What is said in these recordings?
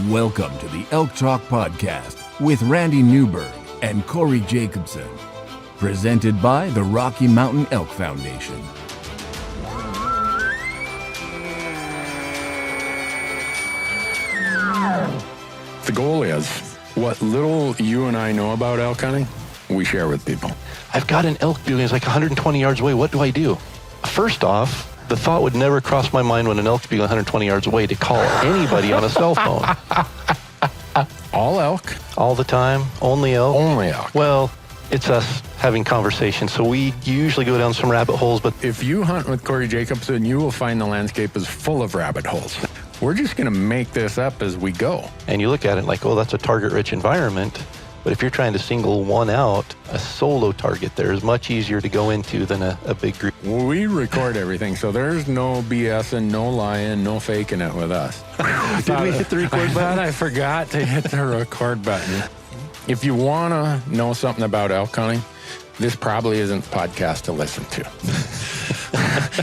Welcome to the Elk Talk Podcast with Randy Newberg and Corey Jacobson. Presented by the Rocky Mountain Elk Foundation. The goal is, what little you and I know about elk hunting, we share with people. I've got an elk bugle, it's like 120 yards away. What do I do? First off, the thought would never cross my mind when an elk bugle 120 yards away to call anybody on a cell phone. All elk? All the time? Only elk? Only elk. Well, it's us having conversations, so we usually go down some rabbit holes, but If you hunt with Corey Jacobson, you will find the landscape is full of rabbit holes. We're just going to make this up as we go. and you look at it like, oh, that's a target-rich environment. But if you're trying to single one out, a solo target there is much easier to go into than a big group. We record everything, so there's no BSing, no lying, no faking it with us. Did we hit the record I button? thought I forgot to hit the record button. If you want to know something about elk hunting, this probably isn't the podcast to listen to.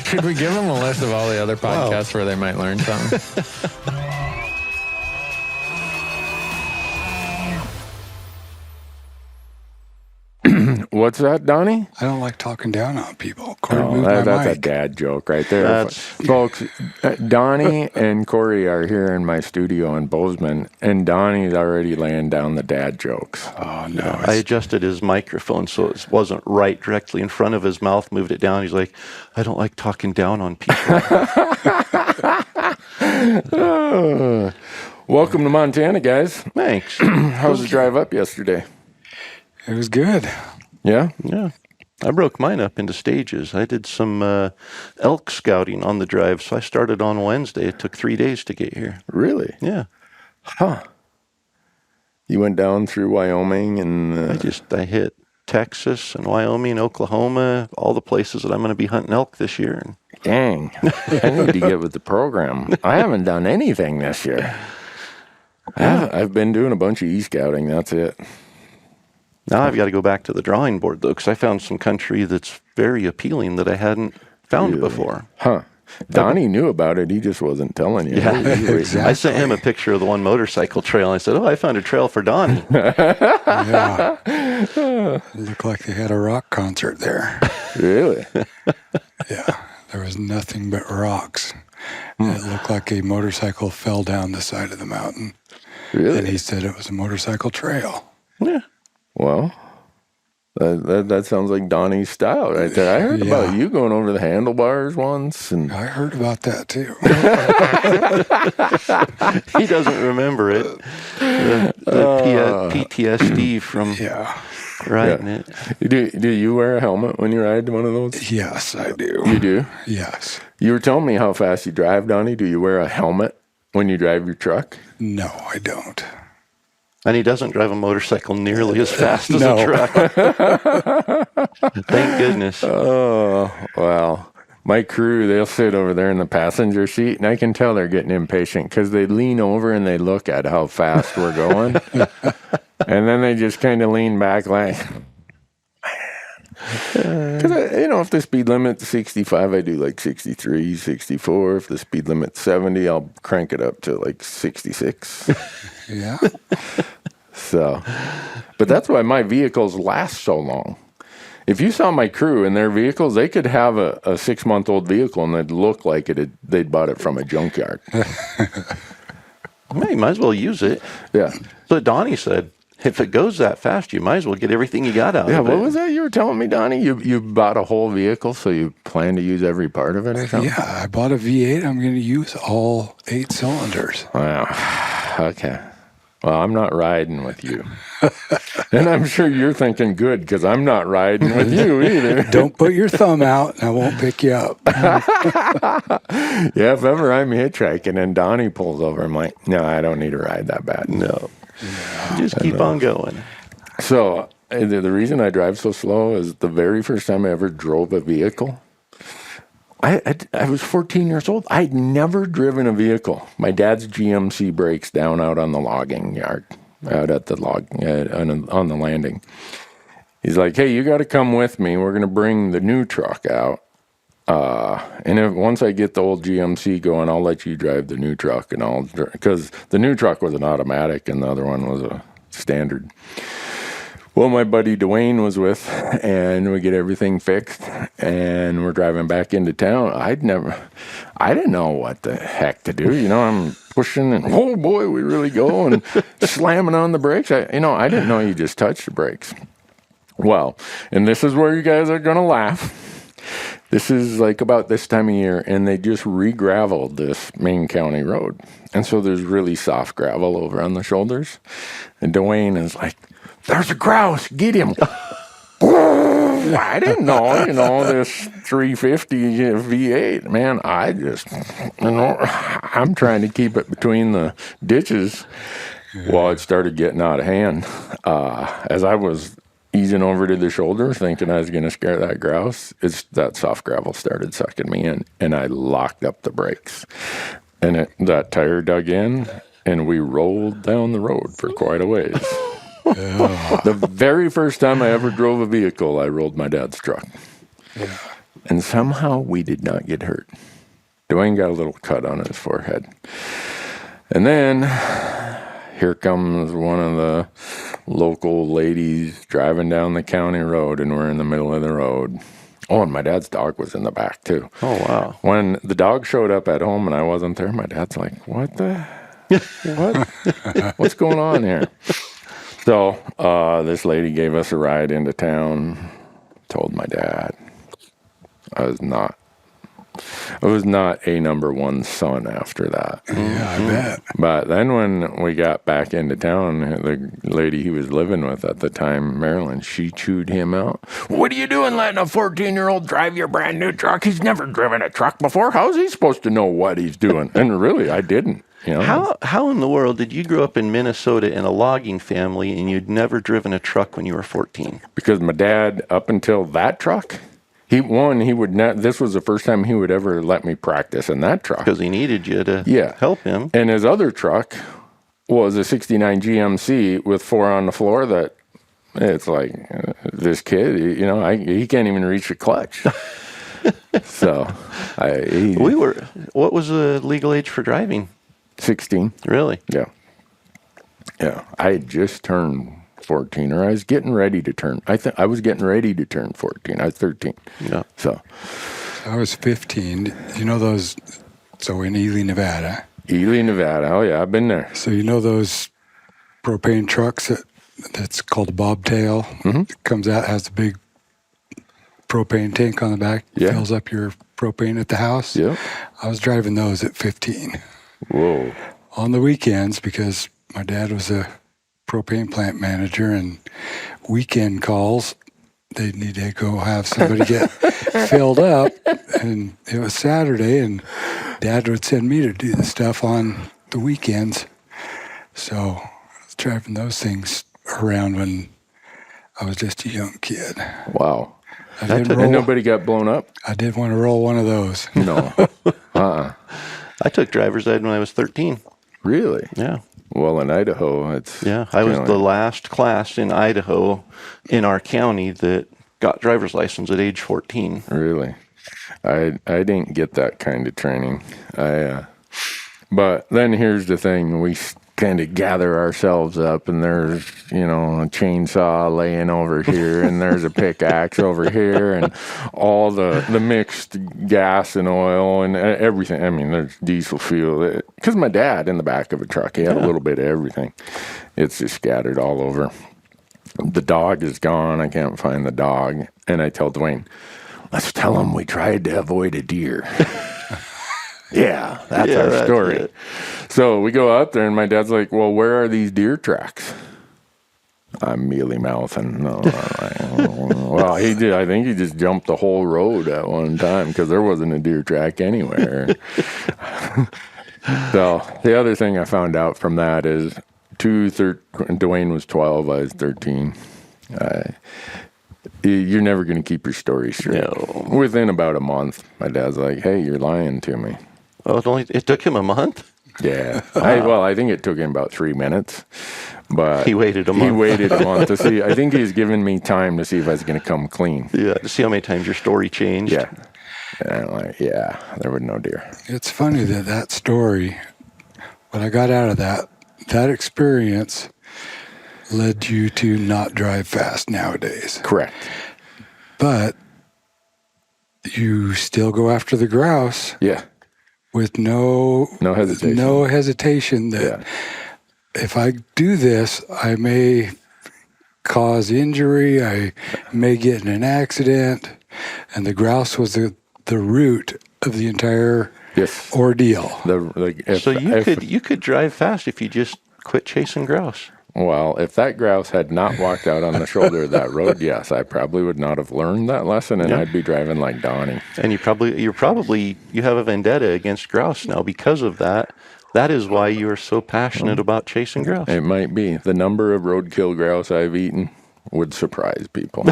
Should we give them a list of all the other podcasts where they might learn something? What's that, Donnie? I don't like talking down on people. Corey, Oh, move my that's a mic. dad joke right there. That's- Folks, Donnie and Corey are here in my studio in Bozeman, and Donnie's already laying down the dad jokes. Oh, no. I adjusted his microphone so it wasn't right directly in front of his mouth, moved it down. He's like, I don't like talking down on people. Welcome to Montana, guys. Thanks. How was the drive up yesterday? It was good. Yeah? Yeah. I broke mine up into stages. I did some elk scouting on the drive, so I started on Wednesday. It took 3 days to get here. Really? Yeah. Huh. You went down through Wyoming and... I hit Texas and Wyoming, Oklahoma, all the places that I'm going to be hunting elk this year. Dang. I need to get with the program. I haven't done anything this year. I've been doing a bunch of e-scouting. That's it. Now I've got to go back to the drawing board, though, because I found some country that's very appealing that I hadn't found Really? before. Huh. Donnie knew about it. He just wasn't telling you. Yeah, exactly. I sent him a picture of the one motorcycle trail. And I said, oh, I found a trail for Donnie. Yeah. It looked like they had a rock concert there. Really? Yeah. There was nothing but rocks. And it looked like a motorcycle fell down the side of the mountain. Really? And he said it was a motorcycle trail. Yeah. Well, that sounds like Donnie's style right there. I heard about you going over the handlebars once. And I heard about that too. He doesn't remember it. PTSD from Yeah. riding it. Do you wear a helmet when you ride one of those? Yes, I do. You do? Yes. You were telling me how fast you drive, Donnie. Do you wear a helmet when you drive your truck? No, I don't. And he doesn't drive a motorcycle nearly as fast as No. a truck. Thank goodness. Oh, well, my crew, they'll sit over there in the passenger seat, and I can tell they're getting impatient because they lean over and they look at how fast we're going. And then they just kind of lean back like, because, if the speed limit's 65, I do like 63, 64. If the speed limit's 70, I'll crank it up to like 66. Yeah. So, but that's why my vehicles last so long. If you saw my crew and their vehicles, they could have a 6-month-old vehicle and it'd look like they'd bought it from a junkyard. Well, you might as well use it. Yeah. So Donnie said, if it goes that fast, you might as well get everything you got out Yeah, of it. what was that you were telling me, Donnie? You bought a whole vehicle, so you plan to use every part of it or something? Yeah, I bought a V8. I'm going to use all 8 cylinders. Wow. Okay. Well, I'm not riding with you. And I'm sure you're thinking, good, because I'm not riding with you either. Don't put your thumb out, and I won't pick you up. Yeah, if ever I'm hitchhiking and Donnie pulls over, I'm like, no, I don't need to ride that bad. No. Just keep on going. So the reason I drive so slow is the very first time I ever drove a vehicle, I was 14 years old. I'd never driven a vehicle. My dad's GMC breaks down out on the logging yard, out at the on the landing. He's like, hey, you got to come with me. We're going to bring the new truck out. And once I get the old GMC going, I'll let you drive the new truck, and because the new truck was an automatic and the other one was a standard. Well, my buddy Dwayne was with, and we get everything fixed, and we're driving back into town. I didn't know what the heck to do. I'm pushing, and oh boy, we really go, and slamming on the brakes. I didn't know you just touched the brakes. Well, and this is where you guys are going to laugh. This is like about this time of year, and they just re-graveled this main county road. And so there's really soft gravel over on the shoulders. And Dwayne is like, there's a grouse, get him. I didn't know, this 350 V8, man. I'm trying to keep it between the ditches. Well, it started getting out of hand. As I was easing over to the shoulder, thinking I was going to scare that grouse, that soft gravel started sucking me in, and I locked up the brakes. And that tire dug in, and we rolled down the road for quite a ways. Yeah. The very first time I ever drove a vehicle, I rolled my dad's truck. Yeah. And somehow we did not get hurt. Dwayne got a little cut on his forehead. And then here comes one of the local ladies driving down the county road, and we're in the middle of the road. Oh, and my dad's dog was in the back, too. Oh, wow. When the dog showed up at home and I wasn't there, my dad's like, what? What's going on here? So this lady gave us a ride into town, told my dad I was not a number one son after that. Yeah, I bet. But then when we got back into town, the lady he was living with at the time, Marilyn, she chewed him out. What are you doing letting a 14-year-old drive your brand new truck? He's never driven a truck before. How's he supposed to know what he's doing? And really, I didn't. How in the world did you grow up in Minnesota in a logging family and you'd never driven a truck when you were 14? Because my dad, up until that truck, he would not. This was the first time he would ever let me practice in that truck. Because he needed you to help him. And his other truck was a 69 GMC with 4 on the floor that it's like, this kid, he can't even reach the clutch. So what was the legal age for driving? 16. Really? Yeah. I had just turned 14, or I was getting ready to turn. I was getting ready to turn 14. I was 13. Yeah. So I was 15. You know those? So in Ely, Nevada. Oh yeah, I've been there. So you know those propane trucks that's called a bobtail? Mm-hmm. It comes out, has a big propane tank on the back. Yeah. Fills up your propane at the house. Yeah. I was driving those at 15. Whoa. On the weekends, because my dad was a propane plant manager, and weekend calls, they'd need to go have somebody get filled up. And it was Saturday, and Dad would send me to do the stuff on the weekends. So I was driving those things around when I was just a young kid. Wow. And nobody got blown up? I did want to roll one of those. No. I took driver's ed when I was 13. Really? Yeah. Well, in Idaho, I was the last class in Idaho in our county that got driver's license at age 14. Really? I didn't get that kind of training. But then here's the thing. We kind of gather ourselves up, and there's, a chainsaw laying over here, and there's a pickaxe over here, and all the mixed gas and oil and everything. I mean, there's diesel fuel. Because my dad in the back of a truck, he had a little bit of everything. It's just scattered all over. The dog is gone. I can't find the dog. And I tell Dwayne, let's tell him we tried to avoid a deer. Yeah, that's our story. It. So we go out there, and my dad's like, well, where are these deer tracks? I'm mealy mouthing. No. Well, he did. I think he just jumped the whole road at one time because there wasn't a deer track anywhere. So the other thing I found out from that is Dwayne was 12, I was 13. You're never going to keep your story straight. No. Within about a month, my dad's like, hey, you're lying to me. Oh, it took him a month? Yeah. I think it took him about 3 minutes. But he waited a month. To see. I think he's given me time to see if I was going to come clean. Yeah, to see how many times your story changed. Yeah. And I'm like, yeah, there was no deer. It's funny that story, what I got out of that experience led you to not drive fast nowadays. Correct. But you still go after the grouse. Yeah. With no hesitation. No hesitation that if I do this, I may cause injury, I may get in an accident. And the grouse was the root of the entire ordeal. So you could drive fast if you just quit chasing grouse. Well, if that grouse had not walked out on the shoulder of that road, yes, I probably would not have learned that lesson, and I'd be driving like Donnie. And you have a vendetta against grouse now because of that. That is why you are so passionate about chasing grouse. It might be. The number of roadkill grouse I've eaten would surprise people.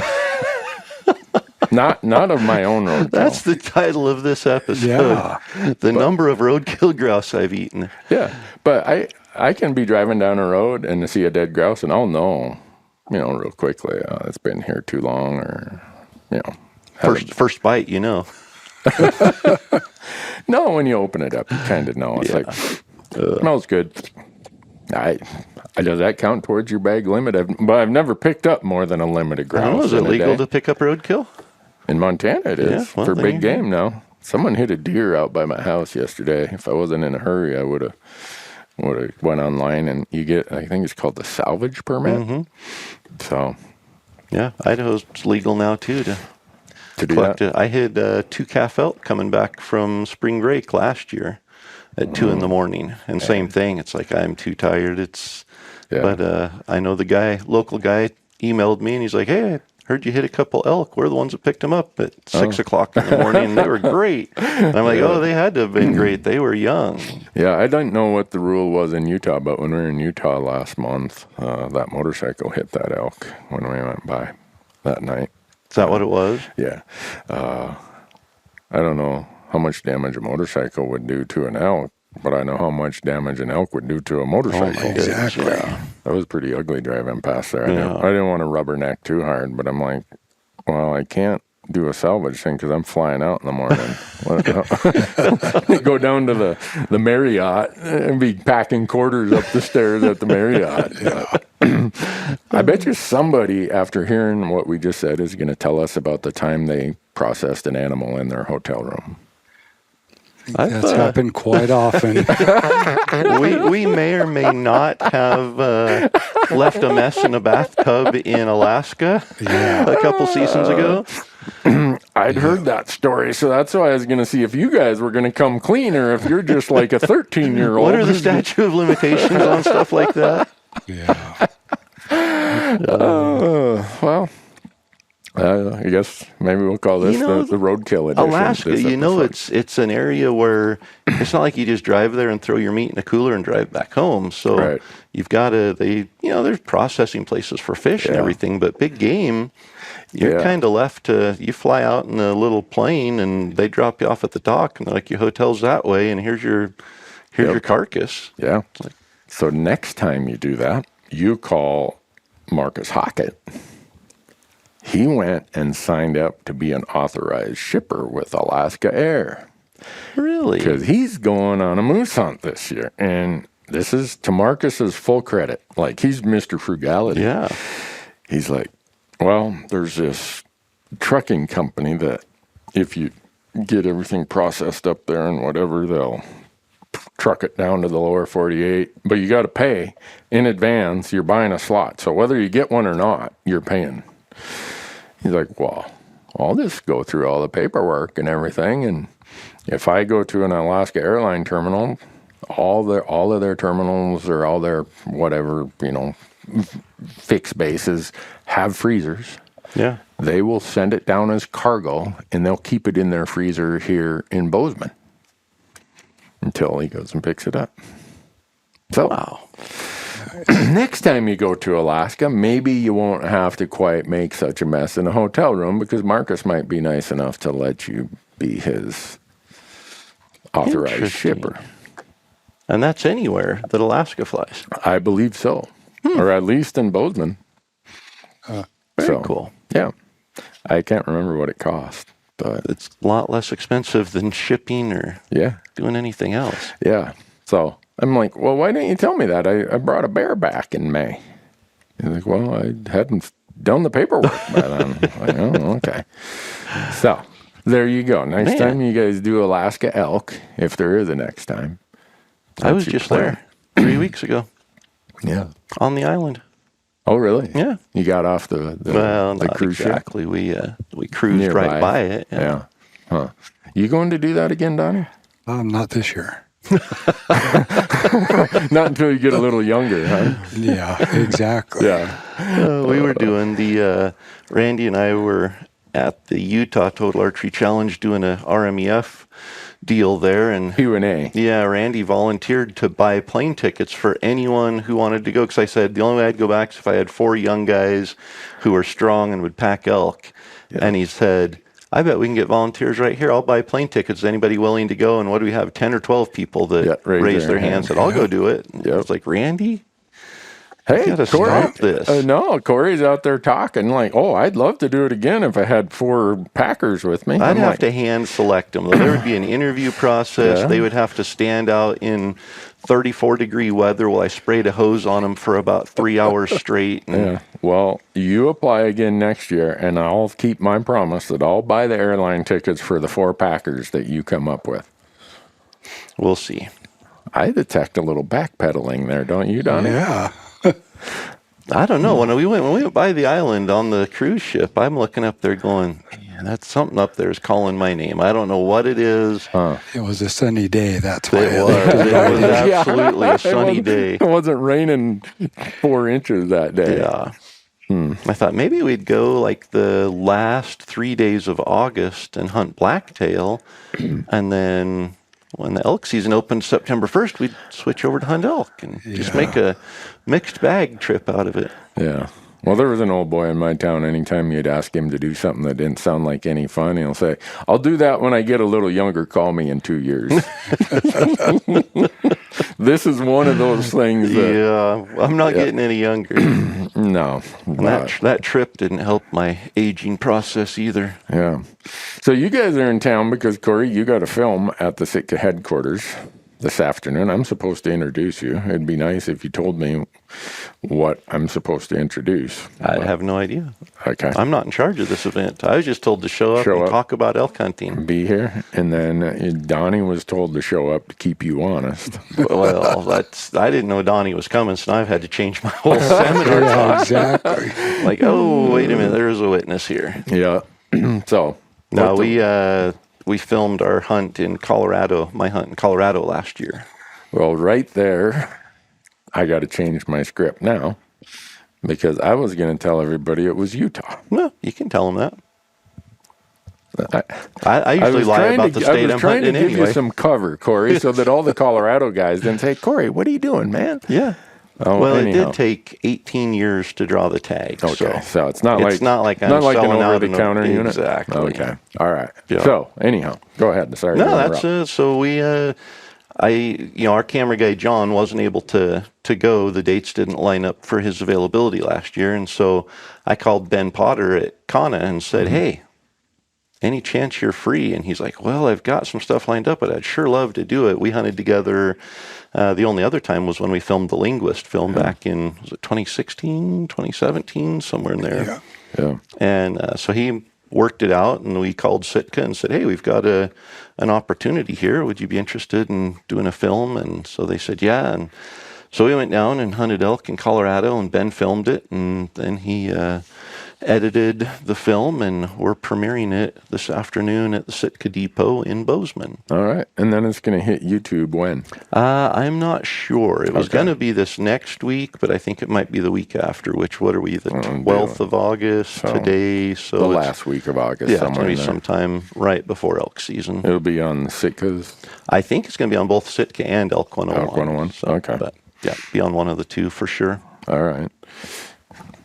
Not of my own roadkill. That's the title of this episode. Yeah. The number of roadkill grouse I've eaten. Yeah, but I can be driving down a road and see a dead grouse, and I'll know, real quickly, it's been here too long, or, First bite, you know. No, when you open it up, you kind of know. It's like, smells good. Does that count towards your bag limit? I've never picked up more than a limited grouse. Is it legal to pick up roadkill? In Montana, it is. For big game now. Someone hit a deer out by my house yesterday. If I wasn't in a hurry, I would have went online, and you get, I think it's called the salvage permit. Mm-hmm. So, yeah, Idaho's legal now too to do collect that. I had 2 calf elk coming back from spring break last year at 2 in the morning, and same thing. It's like, I'm too tired. But I know the local guy emailed me, and he's like, hey, I heard you hit a couple elk. We're the ones that picked them up at 6 o'clock in the morning, and they were great. And I'm like, they had to have been great. They were young. Yeah, I don't know what the rule was in Utah, but when we were in Utah last month, that motorcycle hit that elk when we went by that night. Is that what it was? Yeah. I don't know how much damage a motorcycle would do to an elk, but I know how much damage an elk would do to a motorcycle. Oh, exactly. Yeah. That was pretty ugly driving past there. I didn't want to rubberneck too hard, but I'm like, well, I can't do a salvage thing because I'm flying out in the morning. Go down to the Marriott and be packing quarters up the stairs at the Marriott. I bet you somebody, after hearing what we just said, is going to tell us about the time they processed an animal in their hotel room. That's happened quite often. we may or may not have left a mess in a bathtub in Alaska a couple seasons ago. I'd heard that story, so that's why I was going to see if you guys were going to come clean or if you're just like a 13-year-old. What are the statute of limitations on stuff like that? Yeah. Well, I guess maybe we'll call this the roadkill edition. Alaska, it's an area where it's not like you just drive there and throw your meat in a cooler and drive back home. So you've got there's processing places for fish and everything, but big game, you're kind of left to, you fly out in a little plane and they drop you off at the dock and they're like, your hotel's that way and here's your carcass. Yeah. So next time you do that, you call Marcus Hockett. He went and signed up to be an authorized shipper with Alaska Air. Really? Because he's going on a moose hunt this year. And this is to Marcus's full credit. Like, he's Mr. Frugality. Yeah. He's like, well, there's this trucking company that if you get everything processed up there and whatever, they'll truck it down to the lower 48. But you got to pay in advance. You're buying a slot. So whether you get one or not, you're paying. He's like, well, I'll just go through all the paperwork and everything. And if I go to an Alaska airline terminal, all of their terminals or all their whatever, fixed bases have freezers. Yeah. They will send it down as cargo, and they'll keep it in their freezer here in Bozeman until he goes and picks it up. So, wow. Next time you go to Alaska, maybe you won't have to quite make such a mess in a hotel room because Marcus might be nice enough to let you be his authorized shipper. And that's anywhere that Alaska flies. I believe so. Or at least in Bozeman. Very cool. Yeah. I can't remember what it cost. But it's a lot less expensive than shipping or doing anything else. Yeah. So I'm like, well, why didn't you tell me that? I brought a bear back in May. He's like, well, I hadn't done the paperwork by then. Like, oh, okay. So there you go. Next time you guys do Alaska elk, if there is a next time. I was just there 3 weeks ago. Yeah. On the island. Oh, really? Yeah. You got off the not cruise exactly. We cruised Nearby. right by it. Yeah. Huh. You going to do that again, Donnie? Not this year. Not until you get a little younger, huh? Yeah, exactly. Yeah. We were doing Randy and I were at the Utah Total Archery Challenge doing a RMEF deal there. And Q&A. Yeah, Randy volunteered to buy plane tickets for anyone who wanted to go. Because I said the only way I'd go back is if I had 4 young guys who were strong and would pack elk. Yeah. And he said, I bet we can get volunteers right here. I'll buy plane tickets. Is anybody willing to go? And what do we have? 10 or 12 people that raised their hands. Said, I'll go do it. I was like, Randy? Hey, you gotta Corey, stop this. No, Corey's out there talking like, oh, I'd love to do it again if I had 4 packers with me. I'd have to hand select them. There would be an interview process. They would have to stand out in 34-degree weather while I sprayed a hose on them for about 3 hours straight. Yeah. Well, you apply again next year, and I'll keep my promise that I'll buy the airline tickets for the 4 packers that you come up with. We'll see. I detect a little backpedaling there, don't you, Donnie? Yeah. I don't know. When we went by the island on the cruise ship, I'm looking up there going, man, that's something up there is calling my name. I don't know what it is. Huh. It was a sunny day. That's why it was. It was absolutely a sunny day. It wasn't raining 4 inches that day. Yeah. I thought maybe we'd go like the last 3 days of August and hunt blacktail, and then when the elk season opened September 1st, we'd switch over to hunt elk and just make a mixed bag trip out of it. Yeah. Well, there was an old boy in my town. Anytime you'd ask him to do something that didn't sound like any fun, he'll say, I'll do that when I get a little younger. Call me in 2 years. This is one of those things that... I'm not getting any younger. No. And that trip didn't help my aging process either. Yeah. So you guys are in town because, Corey, you got a film at the Sitka headquarters this afternoon. I'm supposed to introduce you. It'd be nice if you told me what I'm supposed to introduce. I have no idea. Okay. I'm not in charge of this event. I was just told to show up and talk about elk hunting. Be here. And then Donnie was told to show up to keep you honest. Well, I didn't know Donnie was coming, so now I've had to change my whole seminar talk. Exactly. Like, oh, wait a minute, there's a witness here. Yeah. So. No, we filmed our hunt in Colorado, my hunt in Colorado last year. Well, right there, I got to change my script now because I was going to tell everybody it was Utah. Well, you can tell them that. I usually lie about the state I'm hunting anyway. I was trying to give you some cover, Corey, so that all the Colorado guys didn't say, Corey, what are you doing, man? Yeah. Oh, well, anyhow. It did take 18 years to draw the tag. Okay, so it's not like I'm not like an selling over-the-counter unit. Exactly. Okay. All right. Yeah. So anyhow, go ahead. Sorry. No, that's so we. Our camera guy John wasn't able to go. The dates didn't line up for his availability last year, and so I called Ben Potter at Kana and said, "Hey, any chance you're free?" And he's like, "Well, I've got some stuff lined up, but I'd sure love to do it." We hunted together. The only other time was when we filmed The Linguist film back in, was it 2016, 2017, somewhere in there. Yeah. And so he worked it out, and we called Sitka and said, hey, we've got an opportunity here. Would you be interested in doing a film? And so they said, yeah. And so we went down and hunted elk in Colorado, and Ben filmed it, and then he edited the film, and we're premiering it this afternoon at the Sitka Depot in Bozeman. All right. And then it's going to hit YouTube when? I'm not sure. It was going to be this next week, but I think it might be the week after, what are we, the 12th of August today? So the last week of August. Yeah, it's going to be sometime right before elk season. It'll be on Sitka's? I think it's going to be on both Sitka and Elk 101. Elk 101, so, okay. But yeah, be on one of the two for sure. All right.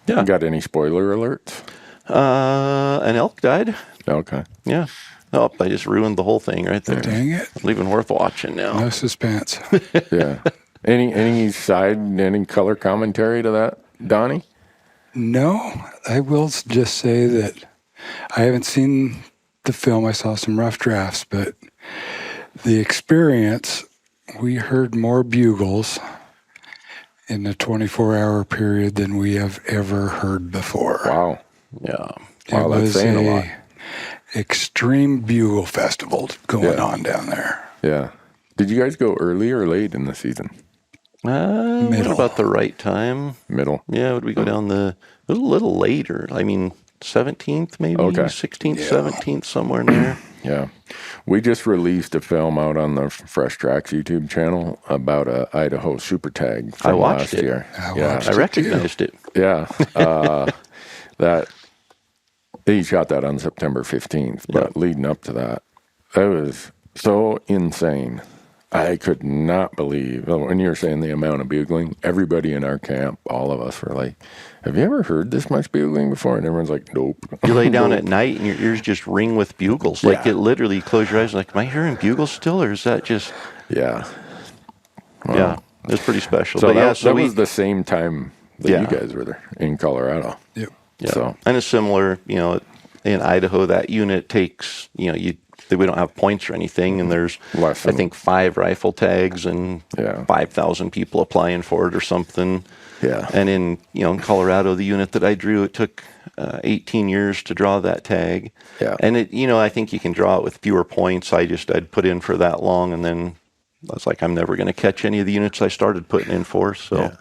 Yeah. Got any spoiler alerts? An elk died. Okay. Yeah. Oh, I just ruined the whole thing right there. Dang it. It's not even worth watching now. No suspense. Yeah. Any color commentary to that, Donnie? No, I will just say that I haven't seen the film. I saw some rough drafts, but the experience, we heard more bugles in the 24-hour period than we have ever heard before. Wow. Yeah. Wow, that's saying a lot. Extreme bugle festival going on down there. Yeah. Did you guys go early or late in the season? Middle. About the right time. Middle. Yeah, would we go down it was a little later. I mean, 17th maybe? Okay. 16th, 17th, somewhere in there. Yeah. We just released a film out on the Fresh Tracks YouTube channel about a Idaho Super Tag from I watched last it. year. I recognized it. Yeah. He shot that on September 15th, but leading up to that, it was so insane. I could not believe, when you were saying the amount of bugling, everybody in our camp, all of us were like, have you ever heard this much bugling before? And everyone's like, nope. You lay down at night and your ears just ring with bugles. Like it literally, you close your eyes and like, am I hearing bugles still, or is that just... Yeah. Well, yeah, it was pretty special. So but that was the same time that you guys were there in Colorado. Yep. Yeah. So. And it's similar, in Idaho, that unit takes, we don't have points or anything, and there's, I think, 5 rifle tags and 5,000 people applying for it or something. Yeah. And in Colorado, the unit that I drew, it took 18 years to draw that tag. Yeah. And I think you can draw it with fewer points. I'd put in for that long, and then I was like, I'm never going to catch any of the units I started putting in for. So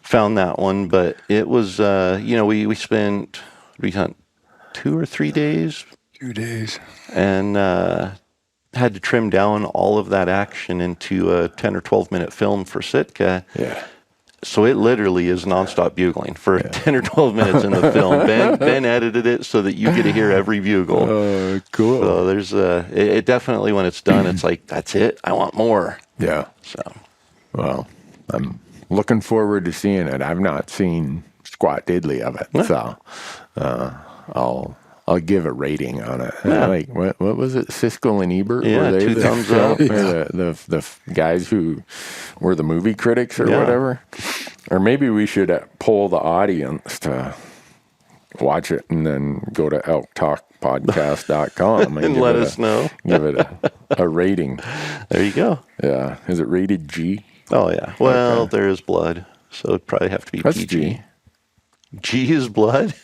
found that one, but it was, we hunt 2 or 3 days. 2 days. And had to trim down all of that action into a 10 or 12 minute film for Sitka. Yeah. So it literally is nonstop bugling for 10 or 12 minutes in the film. Ben edited it so that you get to hear every bugle. Oh, cool. So there's it definitely, when it's done, it's like, that's it. I want more. Yeah. So, well, I'm looking forward to seeing it. I've not seen squat diddly of it. So I'll give a rating on it. Yeah. Like what was it? Siskel and Ebert? Yeah, were they 2 thumbs up. The guys who were the movie critics or whatever. Or maybe we should poll the audience to watch it and then go to elktalkpodcast.com and let us know. Give it a rating. There you go. Yeah. Is it rated G? Oh, yeah. Well, there is blood, so it'd probably have to be That's PG. G. G is blood?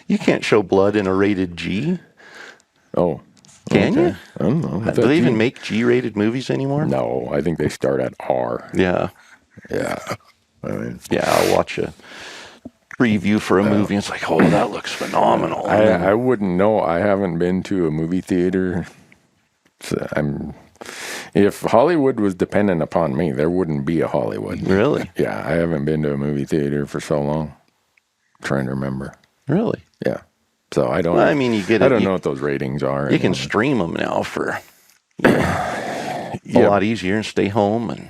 You can't show blood in a rated G. Oh. Can you? I don't know. Do they even make G-rated movies anymore? No, I think they start at R. Yeah. Yeah. I mean, I'll watch a preview for a movie, and it's like, oh, that looks phenomenal. I wouldn't know. I haven't been to a movie theater. So if Hollywood was dependent upon me, there wouldn't be a Hollywood. Really? Yeah, I haven't been to a movie theater for so long. I'm trying to remember. Really? Yeah. So I don't. Well, I mean, I don't know what those ratings are. You can stream them now for a lot easier and stay home. And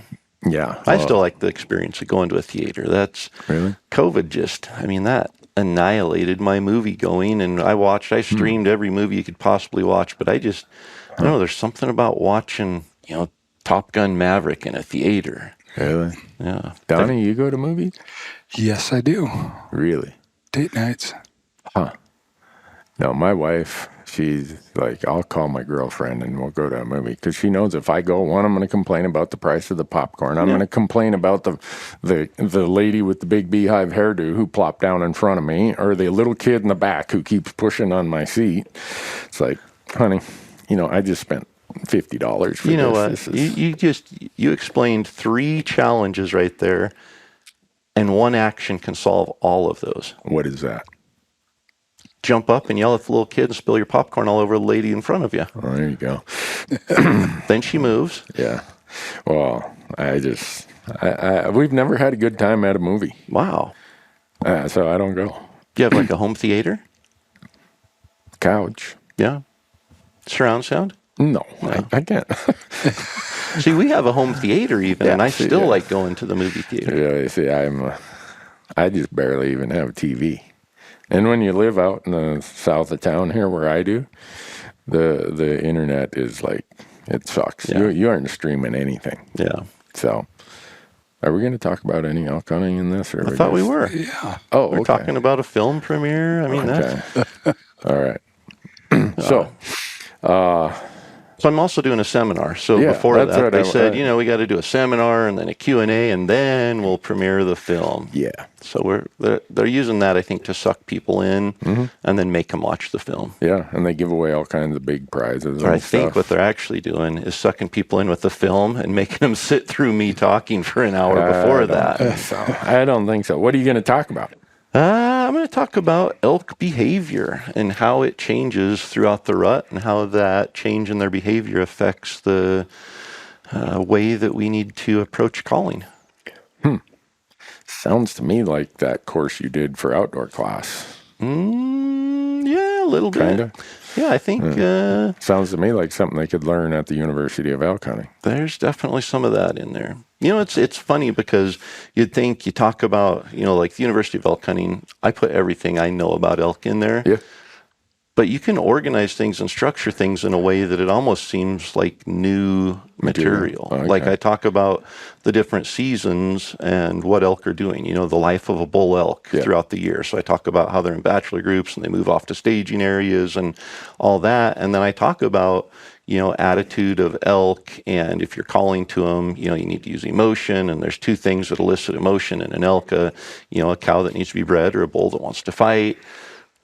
I still like the experience of going to a theater. That's really COVID. That annihilated my movie going. And I streamed every movie you could possibly watch. But I don't know. There's something about watching, Top Gun Maverick in a theater. Really? Yeah. Donnie, you go to movies? Yes, I do. Really? Date nights. Huh. No, my wife, she's like, I'll call my girlfriend and we'll go to a movie because she knows if I go, I'm going to complain about the price of the popcorn. I'm going to complain about the lady with the big beehive hairdo who plopped down in front of me, or the little kid in the back who keeps pushing on my seat. It's like, honey, I just spent $50 for this. You know what? You explained 3 challenges right there, and one action can solve all of those. What is that? Jump up and yell at the little kid and spill your popcorn all over the lady in front of you. Oh, there you go. Then she moves. Yeah. Well, we've never had a good time at a movie. Wow. So I don't go. Do you have like a home theater? Couch. Yeah. Surround sound? No. I can't. See, we have a home theater even, and I still like going to the movie theater. Yeah, see, I just barely even have a TV. And when you live out in the south of town here where I do, the internet is like, it sucks. Yeah. You aren't streaming anything. Yeah. So, are we going to talk about any elk hunting in this? Or I thought we were. Yeah. Oh, we're talking about a film premiere. That's... All right. So I'm also doing a seminar. So before that, they said, we got to do a seminar and then a Q&A, and then we'll premiere the film. Yeah. So they're using that, I think, to suck people in and then make them watch the film. Yeah, and they give away all kinds of big prizes. I think what they're actually doing is sucking people in with the film and making them sit through me talking for an hour before that. I don't think so. What are you going to talk about? I'm going to talk about elk behavior and how it changes throughout the rut and how that change in their behavior affects the way that we need to approach calling. Sounds to me like that course you did for outdoor class. Yeah, a little bit. Kind of? Yeah, I think... sounds to me like something they could learn at the University of Elk Hunting. There's definitely some of that in there. It's funny because you'd think you talk about, like the University of Elk Hunting, I put everything I know about elk in there. Yeah. But you can organize things and structure things in a way that it almost seems like new material. Okay. Like I talk about the different seasons and what elk are doing, the life of a bull elk throughout the year. So I talk about how they're in bachelor groups and they move off to staging areas and all that. And then I talk about, attitude of elk. And if you're calling to them, you need to use emotion. And there's two things that elicit emotion in an elk, a cow that needs to be bred or a bull that wants to fight.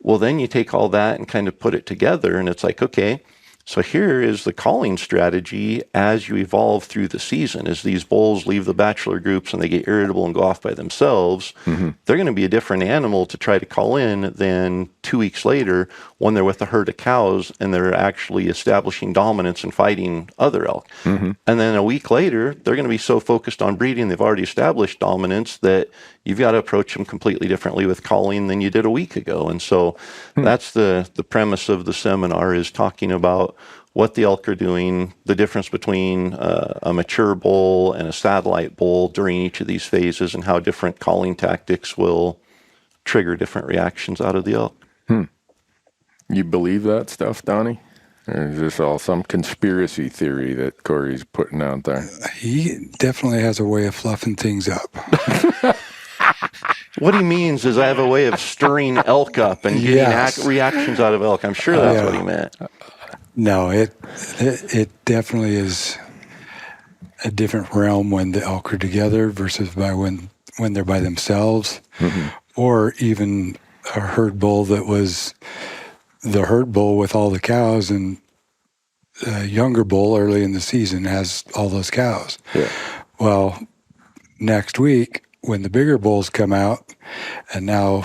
Well, then you take all that and kind of put it together, and it's like, okay, so here is the calling strategy as you evolve through the season. As these bulls leave the bachelor groups and they get irritable and go off by themselves, they're going to be a different animal to try to call in than 2 weeks later when they're with a herd of cows and they're actually establishing dominance and fighting other elk. And then a week later, they're going to be so focused on breeding, they've already established dominance that you've got to approach them completely differently with calling than you did a week ago. And so that's the premise of the seminar, is talking about what the elk are doing, the difference between a mature bull and a satellite bull during each of these phases, and how different calling tactics will trigger different reactions out of the elk. You believe that stuff, Donnie? Or is this all some conspiracy theory that Corey's putting out there? He definitely has a way of fluffing things up. What he means is I have a way of stirring elk up and getting reactions out of elk. I'm sure that's what he meant. No, it definitely is a different realm when the elk are together versus when they're by themselves, or even a herd bull that was the herd bull with all the cows, and a younger bull early in the season has all those cows. Yeah. Well, next week when the bigger bulls come out and now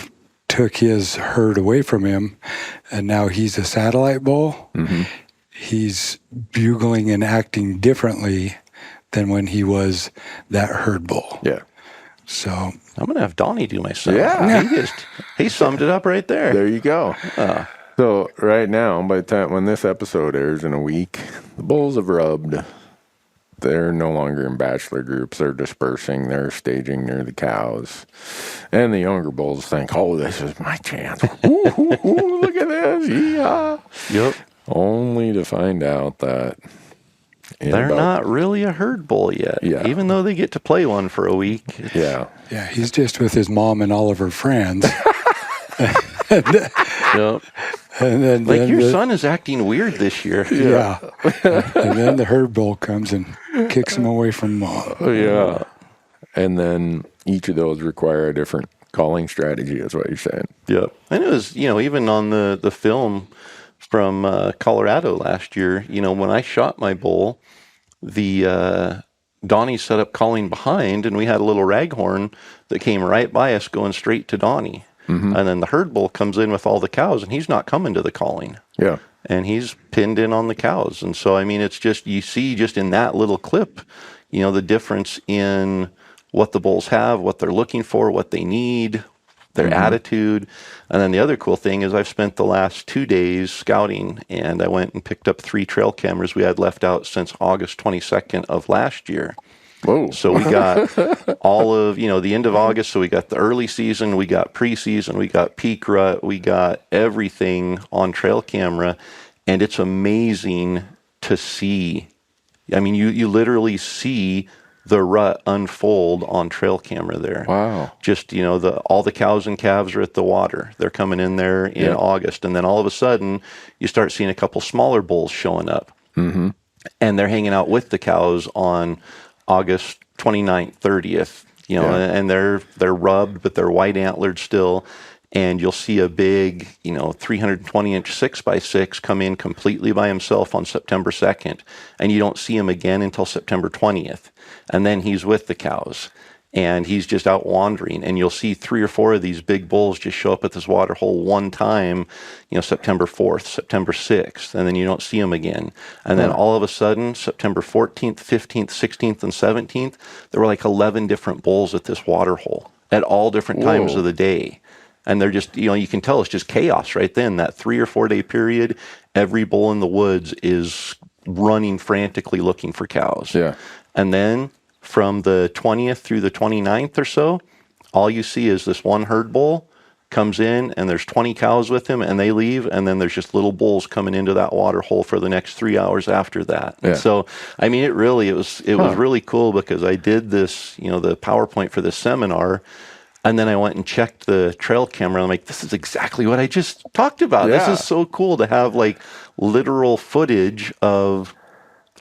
took his herd away from him, and now he's a satellite bull, he's bugling and acting differently than when he was that herd bull. Yeah. So I'm going to have Donnie do my song. Yeah. He summed it up right there. There you go. So right now, by the time when this episode airs in a week, the bulls have rubbed. They're no longer in bachelor groups. They're dispersing. They're staging near the cows. And the younger bulls think, oh, this is my chance. Ooh, look at this. Yeah. Yep. Only to find out that they're not really a herd bull yet. Yeah. Even though they get to play one for a week. Yeah. Yeah, he's just with his mom and all of her friends. Yep. And then like, your son is acting weird this year. Yeah. And then the herd bull comes and kicks him away from mom. Yeah. And then each of those require a different calling strategy, is what you're saying. Yep. And it was, even on the film from Colorado last year, when I shot my bull, the Donnie set up calling behind, and we had a little raghorn that came right by us going straight to Donnie. And then the herd bull comes in with all the cows, and he's not coming to the calling. Yeah. And he's pinned in on the cows. And so, I mean, it's just, you see just in that little clip, the difference in what the bulls have, what they're looking for, what they need, their attitude. And then the other cool thing is I've spent the last 2 days scouting, and I went and picked up 3 trail cameras we had left out since August 22nd of last year. Whoa. So we got all of, the end of August. So we got the early season, we got preseason, we got peak rut, we got everything on trail camera. And it's amazing to see. I mean, you literally see the rut unfold on trail camera there. Wow. Just, all the cows and calves are at the water. They're coming in there in August. And then all of a sudden, you start seeing a couple smaller bulls showing up. Mm-hmm. And they're hanging out with the cows on August 29th, 30th, and they're rubbed, but they're white antlered still. And you'll see a big, 320-inch 6x6 come in completely by himself on September 2nd. And you don't see him again until September 20th. And then he's with the cows. And he's just out wandering. And you'll see 3 or 4 of these big bulls just show up at this water hole one time, September 4th, September 6th. And then you don't see them again. And then all of a sudden, September 14th, 15th, 16th, and 17th, there were like 11 different bulls at this water hole at all different times of the day. And they're just, you can tell it's just chaos right then. That 3 or 4 day period, every bull in the woods is running frantically looking for cows. Yeah. And then from the 20th through the 29th or so, all you see is this one herd bull comes in and there's 20 cows with him and they leave. And then there's just little bulls coming into that water hole for the next 3 hours after that. Yeah. So, I mean, it was really cool because I did this, the PowerPoint for this seminar. And then I went and checked the trail camera. I'm like, this is exactly what I just talked about. Yeah. This is so cool to have like literal footage of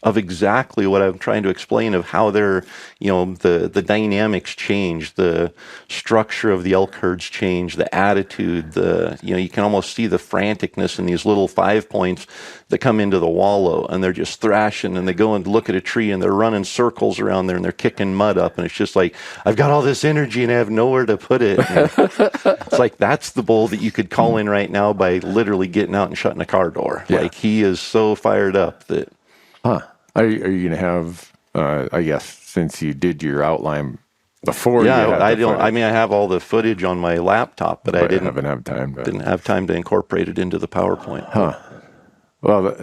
exactly what I'm trying to explain of how they're, the dynamics change, the structure of the elk herds change, the attitude, you can almost see the franticness in these little 5 points that come into the wallow and they're just thrashing and they go and look at a tree and they're running circles around there and they're kicking mud up. And it's just like, I've got all this energy and I have nowhere to put it. It's like, that's the bull that you could call in right now by literally getting out and shutting a car door. Yeah. Like he is so fired up that. Are you going to have, I guess, since you did your outline before? Yeah, I don't. I mean, I have all the footage on my laptop, but I didn't have time to incorporate it into the PowerPoint. Huh. Well,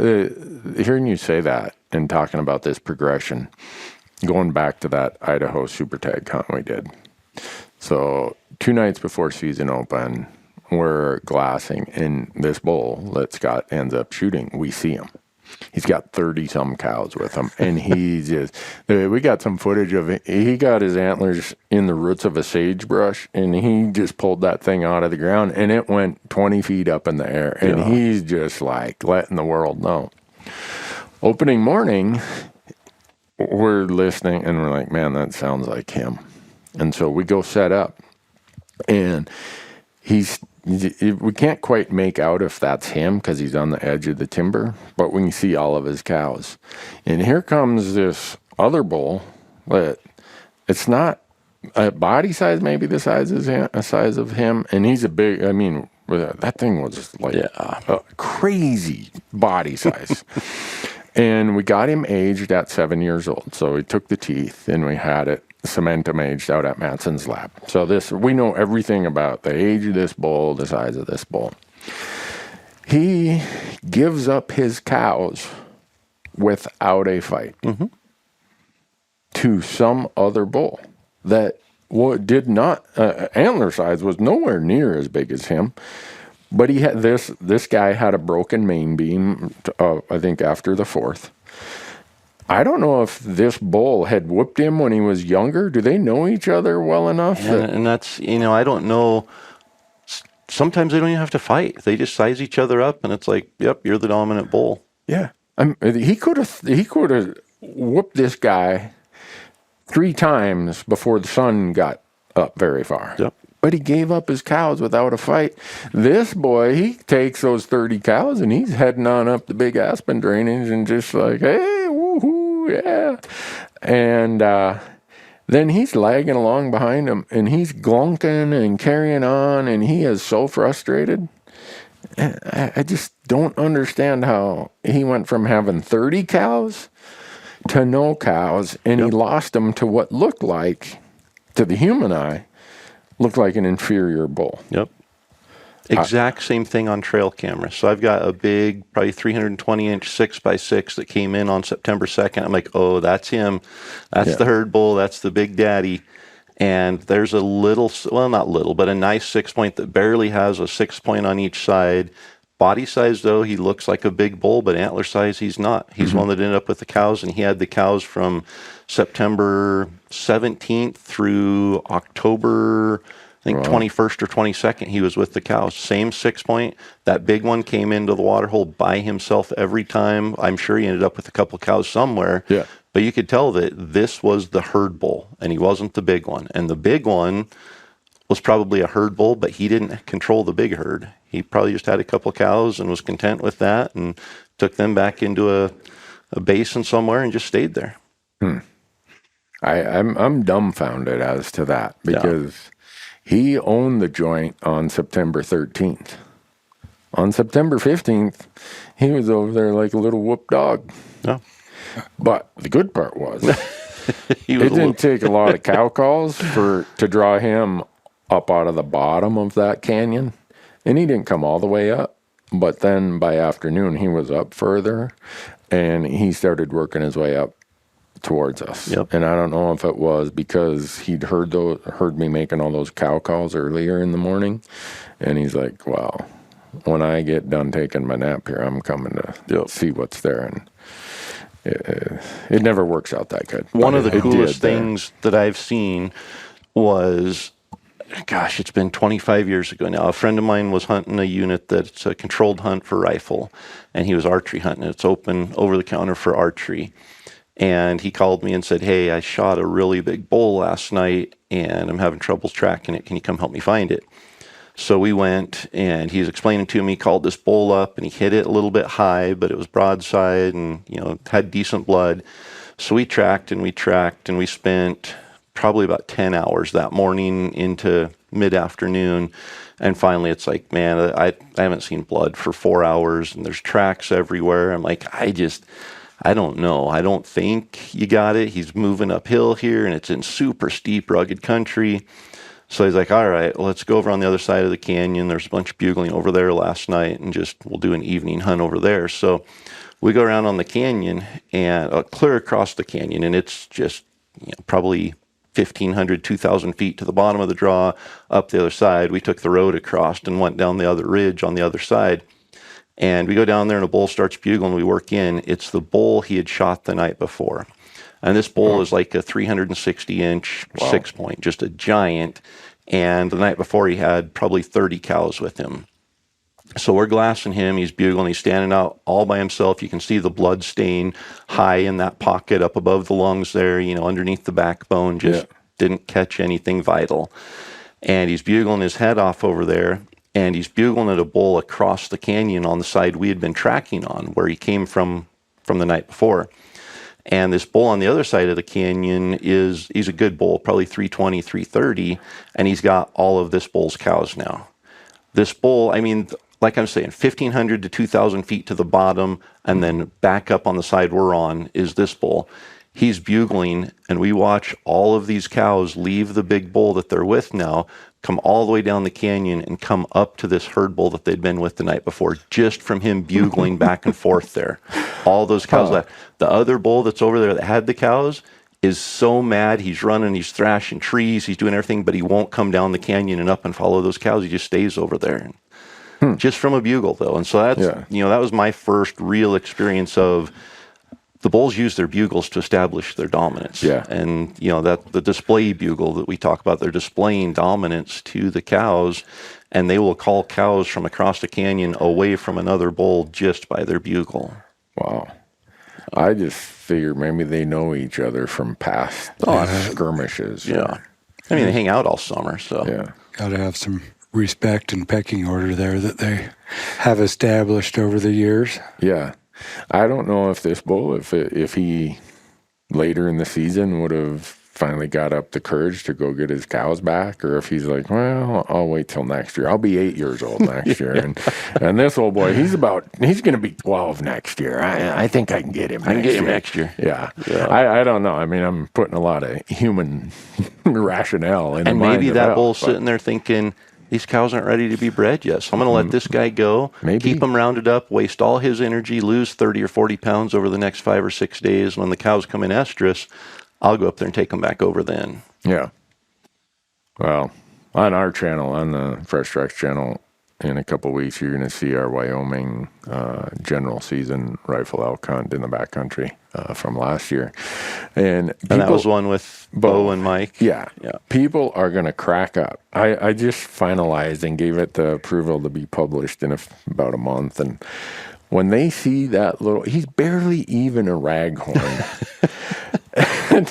hearing you say that and talking about this progression, going back to that Idaho Super Tag hunt we did. So 2 nights before season open, we're glassing, and this bull that Scott ends up shooting, we see him. He's got 30-some cows with him, and he just, we got some footage of it. He got his antlers in the roots of a sagebrush, and he just pulled that thing out of the ground, and it went 20 feet up in the air, and he's just like letting the world know. Opening morning, we're listening, and we're like, man, that sounds like him. And so we go set up, and we can't quite make out if that's him because he's on the edge of the timber, but we can see all of his cows. And here comes this other bull that it's not a body size, maybe the size of him, and he's a big, I mean, that thing was like a crazy body size. And we got him aged at 7 years old. So we took the teeth and we had it cementum aged out at Matson's lab. So we know everything about the age of this bull, the size of this bull. He gives up his cows without a fight to some other bull that did not, antler size was nowhere near as big as him. But he had this guy had a broken main beam, I think after the 4th. I don't know if this bull had whooped him when he was younger. Do they know each other well enough? And that's, I don't know. Sometimes they don't even have to fight. They just size each other up, and it's like, yep, you're the dominant bull. Yeah. He could have whooped this guy 3 times before the sun got up very far. Yep. But he gave up his cows without a fight. This boy, he takes those 30 cows and he's heading on up the big aspen drainage and just like, hey, woohoo, yeah. And then he's lagging along behind him and he's glunking and carrying on and he is so frustrated. I just don't understand how he went from having 30 cows to no cows and he lost them to what looked like, to the human eye, looked like an inferior bull. Yep. Exact same thing on trail camera. So I've got a big, probably 320-inch 6x6 that came in on September 2nd. I'm like, oh, that's him. That's the herd bull. That's the big daddy. And there's a little, well, not little, but a nice 6 point that barely has a 6 point on each side. Body size, though, he looks like a big bull, but antler size, he's not. He's one that ended up with the cows, and he had the cows from September 17th through October, I think, 21st or 22nd. He was with the cows. Same 6-point. That big one came into the water hole by himself every time. I'm sure he ended up with a couple cows somewhere. Yeah. But you could tell that this was the herd bull, and he wasn't the big one. And the big one was probably a herd bull, but he didn't control the big herd. He probably just had a couple cows and was content with that and took them back into a basin somewhere and just stayed there. I'm dumbfounded as to that because he owned the joint on September 13th. On September 15th, he was over there like a little whoop dog. Yeah. But the good part was, it didn't take a lot of cow calls to draw him up out of the bottom of that canyon. And he didn't come all the way up. But then by afternoon, he was up further, and he started working his way up towards us. Yep. And I don't know if it was because he'd heard me making all those cow calls earlier in the morning. And he's like, well, when I get done taking my nap here, I'm coming to see what's there. And it never works out that good. One of the coolest things that I've seen was, gosh, it's been 25 years ago now. A friend of mine was hunting a unit that's a controlled hunt for rifle, and he was archery hunting. It's open over the counter for archery. And he called me and said, hey, I shot a really big bull last night, and I'm having trouble tracking it. Can you come help me find it? So we went, and he's explaining to me, called this bull up, and he hit it a little bit high, but it was broadside and, had decent blood. So we tracked, and we spent probably about 10 hours that morning into mid-afternoon. And finally, it's like, man, I haven't seen blood for 4 hours, and there's tracks everywhere. I'm like, I don't know. I don't think you got it. He's moving uphill here, and it's in super steep, rugged country. So he's like, all right, well, let's go over on the other side of the canyon. There's a bunch of bugling over there last night, and we'll do an evening hunt over there. So we go around on the canyon and clear across the canyon, and it's just probably 1,500, 2,000 feet to the bottom of the draw, up the other side. We took the road across and went down the other ridge on the other side. And we go down there, and a bull starts bugling. We work in. It's the bull he had shot the night before. And this bull is like a 360-inch 6-point, just a giant. And the night before, he had probably 30 cows with him. So we're glassing him. He's bugling. He's standing out all by himself. You can see the blood stain high in that pocket up above the lungs there, underneath the backbone. Just didn't catch anything vital. And he's bugling his head off over there. And he's bugling at a bull across the canyon on the side we had been tracking on, where he came from the night before. And this bull on the other side of the canyon he's a good bull, probably 320, 330, and he's got all of this bull's cows now. This bull, like I'm saying, 1,500 to 2,000 feet to the bottom, and then back up on the side we're on is this bull. He's bugling, and we watch all of these cows leave the big bull that they're with now, come all the way down the canyon and come up to this herd bull that they'd been with the night before, just from him bugling back and forth there. All those cows left. The other bull that's over there that had the cows is so mad. He's running, he's thrashing trees, he's doing everything, but he won't come down the canyon and up and follow those cows. He just stays over there. Just from a bugle, though. And so that's, that was my first real experience of the bulls use their bugles to establish their dominance. Yeah. And, that the display bugle that we talk about, they're displaying dominance to the cows, and they will call cows from across the canyon away from another bull just by their bugle. Wow. I just figured maybe they know each other from past skirmishes. Yeah. They hang out all summer, so. Yeah. Got to have some respect and pecking order there that they have established over the years. Yeah. I don't know if this bull, if he later in the season would have finally got up the courage to go get his cows back, or if he's like, well, I'll wait till next year. I'll be 8 years old next year. And this old boy, he's going to be 12 next year. I think I can get him next year. Yeah. I don't know. I'm putting a lot of human rationale in. And maybe that bull's sitting there thinking, these cows aren't ready to be bred yet, so I'm going to let this guy go, keep him rounded up, waste all his energy, lose 30 or 40 pounds over the next 5 or 6 days. When the cows come in estrus, I'll go up there and take them back over then. Yeah. Well, on our channel, on the Fresh Tracks channel, in a couple of weeks, you're going to see our Wyoming general season rifle elk hunt in the backcountry from last year. And that was one with Bo and Mike. Yeah. People are going to crack up. I just finalized and gave it the approval to be published in about a month. And when they see that he's barely even a raghorn. And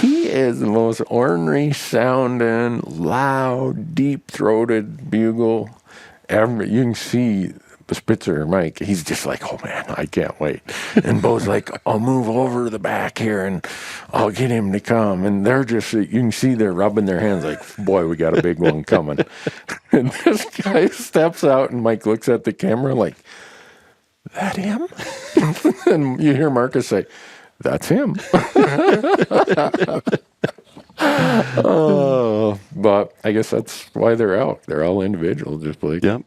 he is the most ornery sounding, loud, deep-throated bugle ever. You can see the Spitzer Mike, he's just like, oh man, I can't wait. And Bo's like, I'll move over to the back here and I'll get him to come. And they're just, you can see they're rubbing their hands like, boy, we got a big one coming. And this guy steps out and Mike looks at the camera like, that him? And you hear Marcus say, that's him. But I guess that's why they're elk. They're all individual, just like they're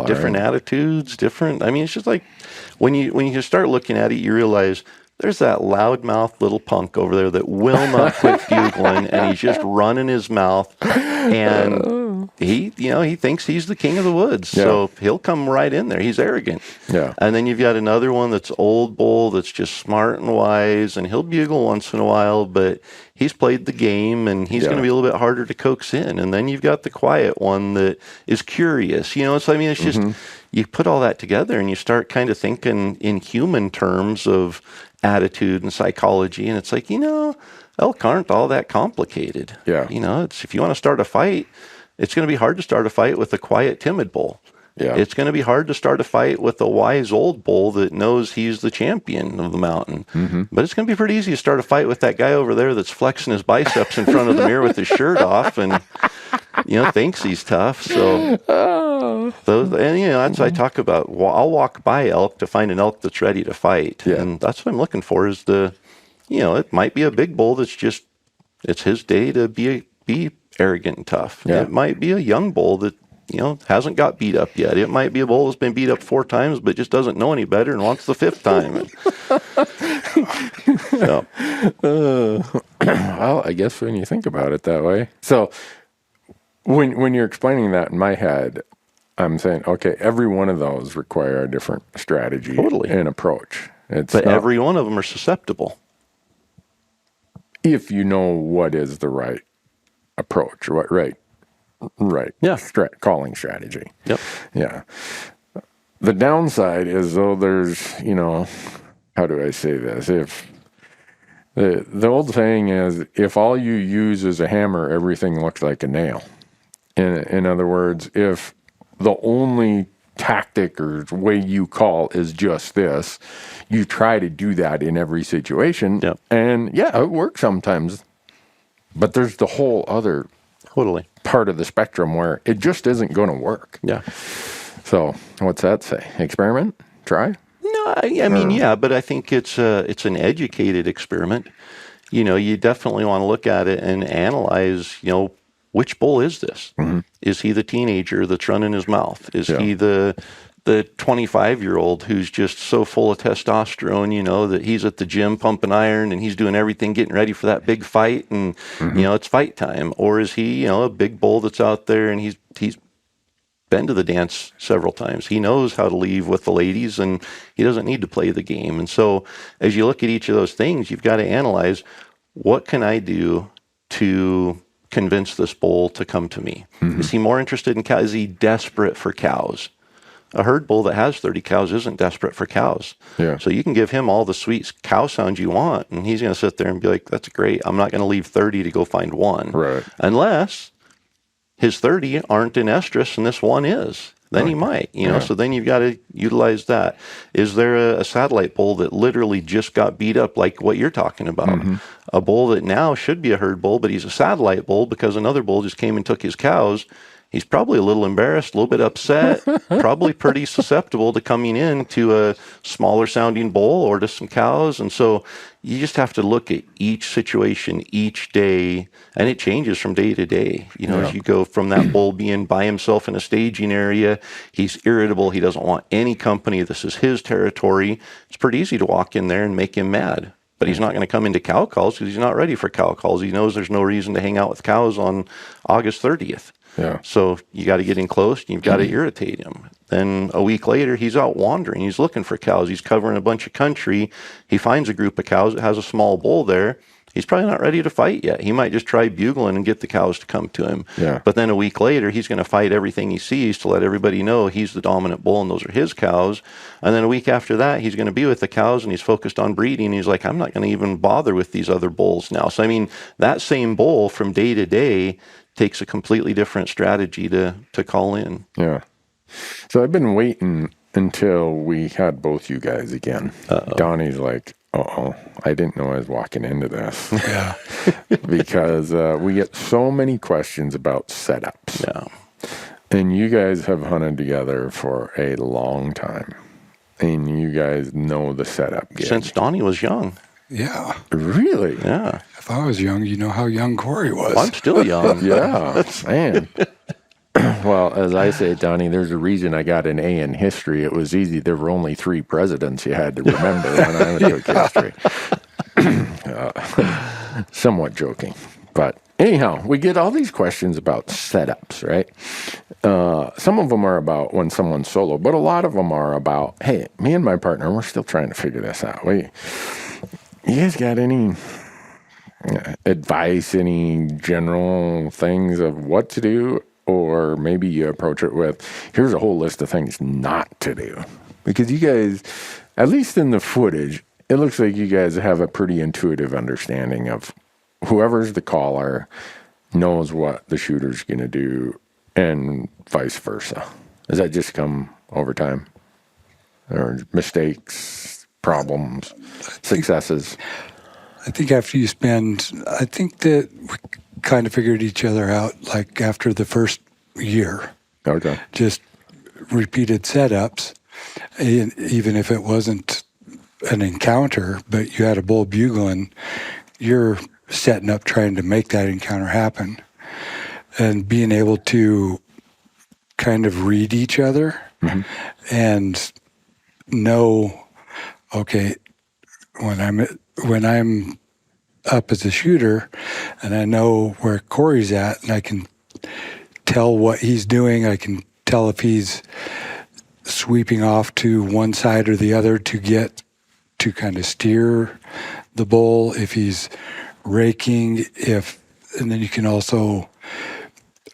different attitudes, different. I mean, it's just like when you start looking at it, you realize there's that loudmouth little punk over there that will not quit bugling, and he's just running his mouth, and he thinks he's the king of the woods, so he'll come right in there. He's arrogant. Yeah. And then you've got another one that's old bull that's just smart and wise, and he'll bugle once in a while, but he's played the game, and he's going to be a little bit harder to coax in. And then you've got the quiet one that is curious. It's just you put all that together, and you start kind of thinking in human terms of attitude and psychology, and it's like, elk aren't all that complicated. Yeah. It's, if you want to start a fight, it's going to be hard to start a fight with a quiet, timid bull. Yeah. It's going to be hard to start a fight with a wise old bull that knows he's the champion of the mountain. Mm-hmm. But it's going to be pretty easy to start a fight with that guy over there that's flexing his biceps in front of the mirror with his shirt off and, thinks he's tough. So, that's what I talk about. I'll walk by elk to find an elk that's ready to fight. Yeah. And that's what I'm looking for is it might be a big bull that's just, it's his day to be arrogant and tough. Yeah. It might be a young bull that, hasn't got beat up yet. It might be a bull that's been beat up 4 times, but just doesn't know any better and wants the 5th time. Well, I guess when you think about it that way. So when you're explaining that in my head, I'm saying, okay, every one of those require a different strategy and approach. But every one of them are susceptible. If you know what is the right approach, right. Yeah. Calling strategy. Yep. Yeah. The downside is, though, there's, how do I say this? If the old saying is, if all you use is a hammer, everything looks like a nail. In other words, if the only tactic or way you call is just this, you try to do that in every situation. Yep. And it works sometimes. But there's the whole other part of the spectrum where it just isn't going to work. Yeah. So what's that say? Experiment? Try? No, I mean, but I think it's an educated experiment. You definitely want to look at it and analyze, which bull is this? Mm-hmm. Is he the teenager that's running his mouth? Is he the 25-year-old who's just so full of testosterone, that he's at the gym pumping iron and he's doing everything, getting ready for that big fight, and it's fight time? Or is he, a big bull that's out there and he's been to the dance several times. He knows how to leave with the ladies and he doesn't need to play the game. And so as you look at each of those things, you've got to analyze, what can I do to convince this bull to come to me? Mm-hmm. Is he more interested in cows? Is he desperate for cows? A herd bull that has 30 cows isn't desperate for cows. Yeah. So you can give him all the sweet cow sounds you want, and he's going to sit there and be like, that's great. I'm not going to leave 30 to go find one. Right. Unless his 30 aren't in estrus and this one is. Then he might, so then you've got to utilize that. Is there a satellite bull that literally just got beat up like what you're talking about? Mm-hmm. A bull that now should be a herd bull, but he's a satellite bull because another bull just came and took his cows. He's probably a little embarrassed, a little bit upset, probably pretty susceptible to coming in to a smaller sounding bull or to some cows. And so you just have to look at each situation each day, and it changes from day to day. As you go from that bull being by himself in a staging area, he's irritable, he doesn't want any company, this is his territory. It's pretty easy to walk in there and make him mad. But he's not going to come into cow calls because he's not ready for cow calls. He knows there's no reason to hang out with cows on August 30th. Yeah. So you got to get in close and you've got to irritate him. Then a week later, he's out wandering. He's looking for cows. He's covering a bunch of country. He finds a group of cows that has a small bull there. He's probably not ready to fight yet. He might just try bugling and get the cows to come to him. Yeah. But then a week later, he's going to fight everything he sees to let everybody know he's the dominant bull and those are his cows. And then a week after that, he's going to be with the cows and he's focused on breeding. He's like, I'm not going to even bother with these other bulls now. So, I mean, that same bull from day to day takes a completely different strategy to call in. Yeah. So I've been waiting until we had both you guys again. Donnie's like, I didn't know I was walking into this. Yeah. Because we get so many questions about setups. Yeah. And you guys have hunted together for a long time. And you guys know the setup game. Since Donnie was young. Yeah. Really? Yeah. If I was young, you know how young Corey was. I'm still young. Yeah, man. Well, as I say, Donnie, there's a reason I got an A in history. It was easy. There were only 3 presidents you had to remember when I took history. Somewhat joking. But anyhow, we get all these questions about setups, right? Some of them are about when someone's solo, but a lot of them are about, hey, me and my partner, we're still trying to figure this out. You guys got any advice, any general things of what to do? Or maybe you approach it with, here's a whole list of things not to do. Because you guys, at least in the footage, it looks like you guys have a pretty intuitive understanding of whoever's the caller knows what the shooter's going to do and vice versa. Does that just come over time? Or mistakes, problems, successes? I think after you I think that we kind of figured each other out like after the first year. Okay. Just repeated setups, even if it wasn't an encounter, but you had a bull bugling, you're setting up trying to make that encounter happen. And being able to kind of read each other and know, okay, when I'm up as a shooter and I know where Corey's at and I can tell what he's doing, I can tell if he's sweeping off to one side or the other to get to kind of steer the bull, if he's raking, and then you can also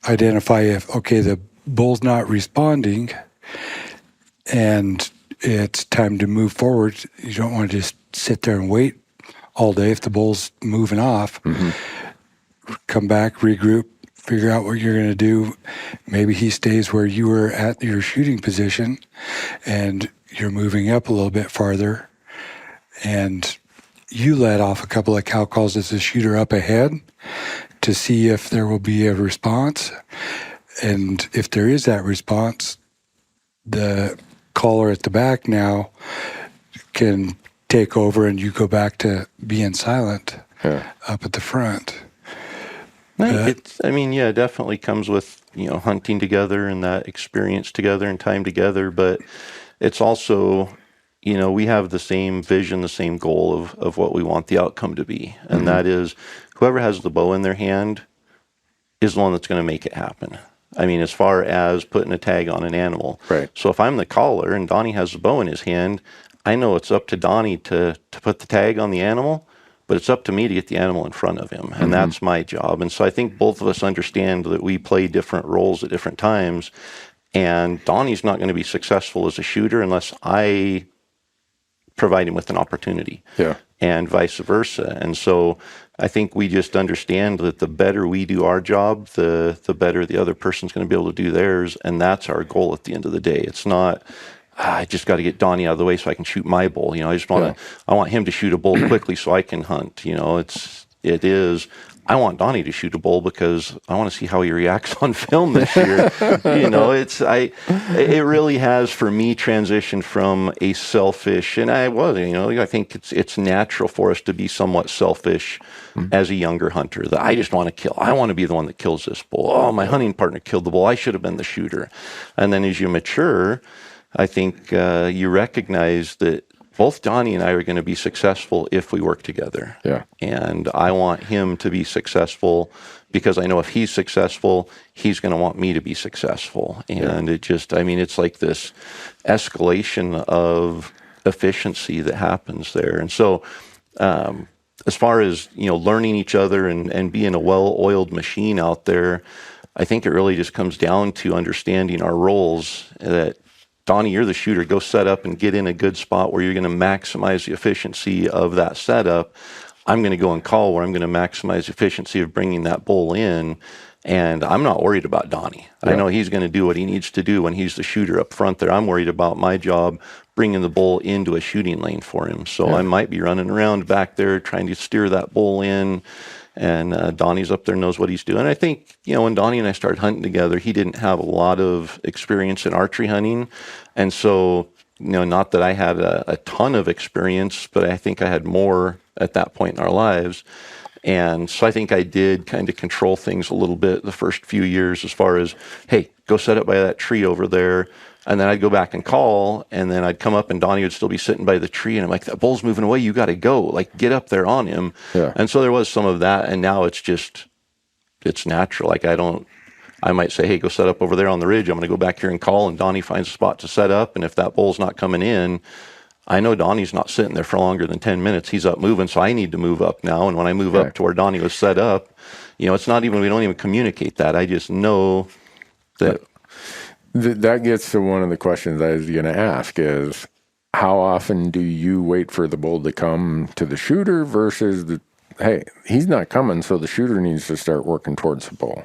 identify if, okay, the bull's not responding and it's time to move forward. You don't want to just sit there and wait all day. If the bull's moving off, come back, regroup, figure out what you're going to do. Maybe he stays where you were at your shooting position and you're moving up a little bit farther and you let off a couple of cow calls as a shooter up ahead to see if there will be a response. And if there is that response, the caller at the back now can take over and you go back to being silent up at the front. It definitely comes with, hunting together and that experience together and time together. But it's also, we have the same vision, the same goal of what we want the outcome to be. And that is whoever has the bow in their hand is the one that's going to make it happen. I mean, as far as putting a tag on an animal. Right. So if I'm the caller and Donnie has the bow in his hand, I know it's up to Donnie to put the tag on the animal, but it's up to me to get the animal in front of him. And that's my job. And so I think both of us understand that we play different roles at different times. And Donnie's not going to be successful as a shooter unless I provide him with an opportunity. Yeah. And vice versa. And so I think we just understand that the better we do our job, the better the other person's going to be able to do theirs. And that's our goal at the end of the day. It's not, I just got to get Donnie out of the way so I can shoot my bull. I want him to shoot a bull quickly so I can hunt. I want Donnie to shoot a bull because I want to see how he reacts on film this year. It really has for me transitioned from a selfish, and I think it's natural for us to be somewhat selfish as a younger hunter. That I just want to kill. I want to be the one that kills this bull. Oh, my hunting partner killed the bull. I should have been the shooter. And then as you mature, I think you recognize that both Donnie and I are going to be successful if we work together. Yeah. And I want him to be successful because I know if he's successful, he's going to want me to be successful. And it just, I mean, it's like this escalation of efficiency that happens there. And so, as far as, learning each other and being a well-oiled machine out there, I think it really just comes down to understanding our roles. That, Donnie, you're the shooter. Go set up and get in a good spot where you're going to maximize the efficiency of that setup. I'm going to go and call where I'm going to maximize the efficiency of bringing that bull in. And I'm not worried about Donnie. Yeah. I know he's going to do what he needs to do when he's the shooter up front there. I'm worried about my job bringing the bull into a shooting lane for him. So I might be running around back there trying to steer that bull in. And Donnie's up there, knows what he's doing. I think, when Donnie and I started hunting together, he didn't have a lot of experience in archery hunting. And so, not that I had a ton of experience, but I think I had more at that point in our lives. And so I think I did kind of control things a little bit the first few years as far as, hey, go set up by that tree over there. And then I'd go back and call, and then I'd come up and Donnie would still be sitting by the tree. And I'm like, that bull's moving away. You got to go. Like, get up there on him. Yeah. And so there was some of that. And now it's natural. Like, I might say, hey, go set up over there on the ridge. I'm going to go back here and call. And Donnie finds a spot to set up. And if that bull's not coming in, I know Donnie's not sitting there for longer than 10 minutes. He's up moving, so I need to move up now. And when I move up to where Donnie was set up, it's not even, we don't even communicate that. I just know that. That gets to one of the questions I was going to ask is, how often do you wait for the bull to come to the shooter versus hey, he's not coming, so the shooter needs to start working towards the bull?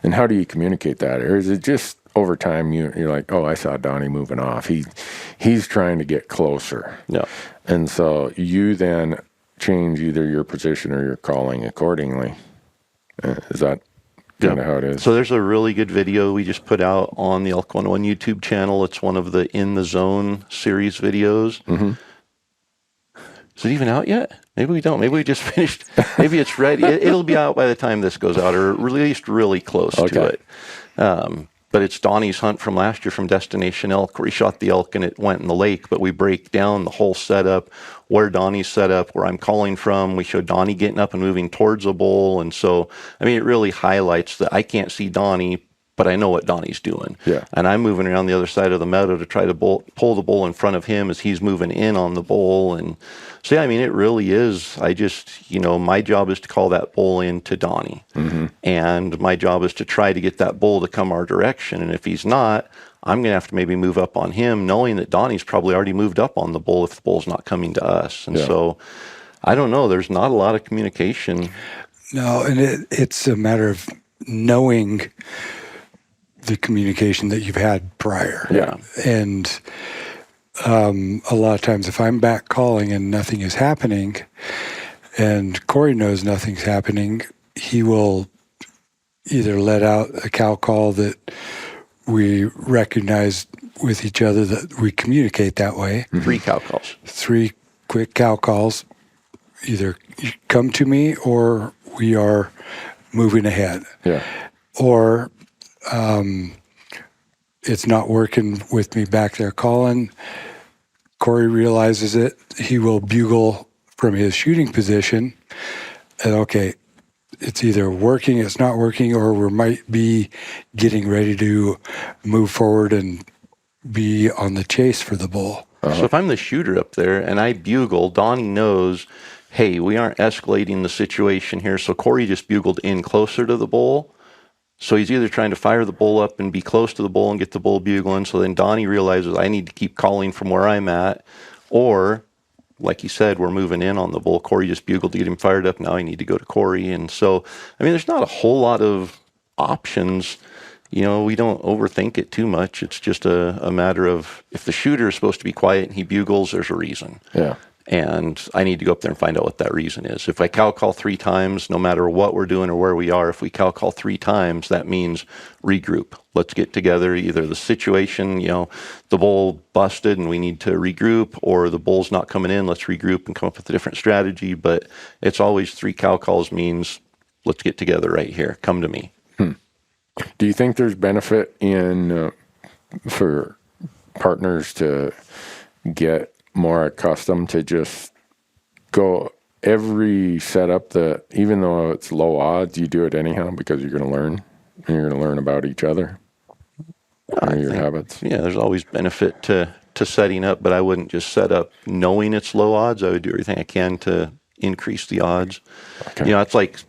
And how do you communicate that? Or is it just over time you're like, oh, I saw Donnie moving off. He's trying to get closer. Yeah. And so you then change either your position or your calling accordingly. Is that kind of how it is? So there's a really good video we just put out on the Elk 101 YouTube channel. It's one of the In the Zone series videos. Mm-hmm. Is it even out yet? Maybe we don't. Maybe we just finished. Maybe it's ready. It'll be out by the time this goes out, or at least really close to it. But it's Donnie's hunt from last year from Destination Elk, where he shot the elk and it went in the lake. But we break down the whole setup, where Donnie's set up, where I'm calling from. We show Donnie getting up and moving towards a bull. And so, I mean, it really highlights that I can't see Donnie, but I know what Donnie's doing. Yeah. And I'm moving around the other side of the meadow to try to pull the bull in front of him as he's moving in on the bull. And so, yeah, I mean, it really is. I just, my job is to call that bull in to Donnie. Mm-hmm. And my job is to try to get that bull to come our direction. And if he's not, I'm going to have to maybe move up on him, knowing that Donnie's probably already moved up on the bull if the bull's not coming to us. And so, I don't know. There's not a lot of communication. No, and it's a matter of knowing the communication that you've had prior. Yeah. And a lot of times if I'm back calling and nothing is happening and Corey knows nothing's happening, he will either let out a cow call that we recognize with each other that we communicate that way. 3 cow calls. 3 quick cow calls. Either you come to me or we are moving ahead. Yeah. Or it's not working with me back there calling. Corey realizes it. He will bugle from his shooting position. And okay, it's either working, it's not working, or we might be getting ready to move forward and be on the chase for the bull. Uh-huh. So if I'm the shooter up there and I bugle, Donnie knows, hey, we aren't escalating the situation here. So Corey just bugled in closer to the bull. So he's either trying to fire the bull up and be close to the bull and get the bull bugling. So then Donnie realizes I need to keep calling from where I'm at. Or, like he said, we're moving in on the bull. Corey just bugled to get him fired up. Now I need to go to Corey. And so, I mean, there's not a whole lot of options. We don't overthink it too much. It's just a matter of if the shooter is supposed to be quiet and he bugles, there's a reason. Yeah. And I need to go up there and find out what that reason is. If I cow call 3 times, no matter what we're doing or where we are, if we cow call 3 times, that means regroup. Let's get together. Either the situation, the bull busted and we need to regroup, or the bull's not coming in, let's regroup and come up with a different strategy. But it's always 3 cow calls means let's get together right here. Come to me. Do you think there's benefit in for partners to get more accustomed to just go every setup that, even though it's low odds, you do it anyhow because you're going to learn. And you're going to learn about each other and your habits. Yeah, there's always benefit to setting up, but I wouldn't just set up knowing it's low odds. I would do everything I can to increase the odds. Okay. You know, it's like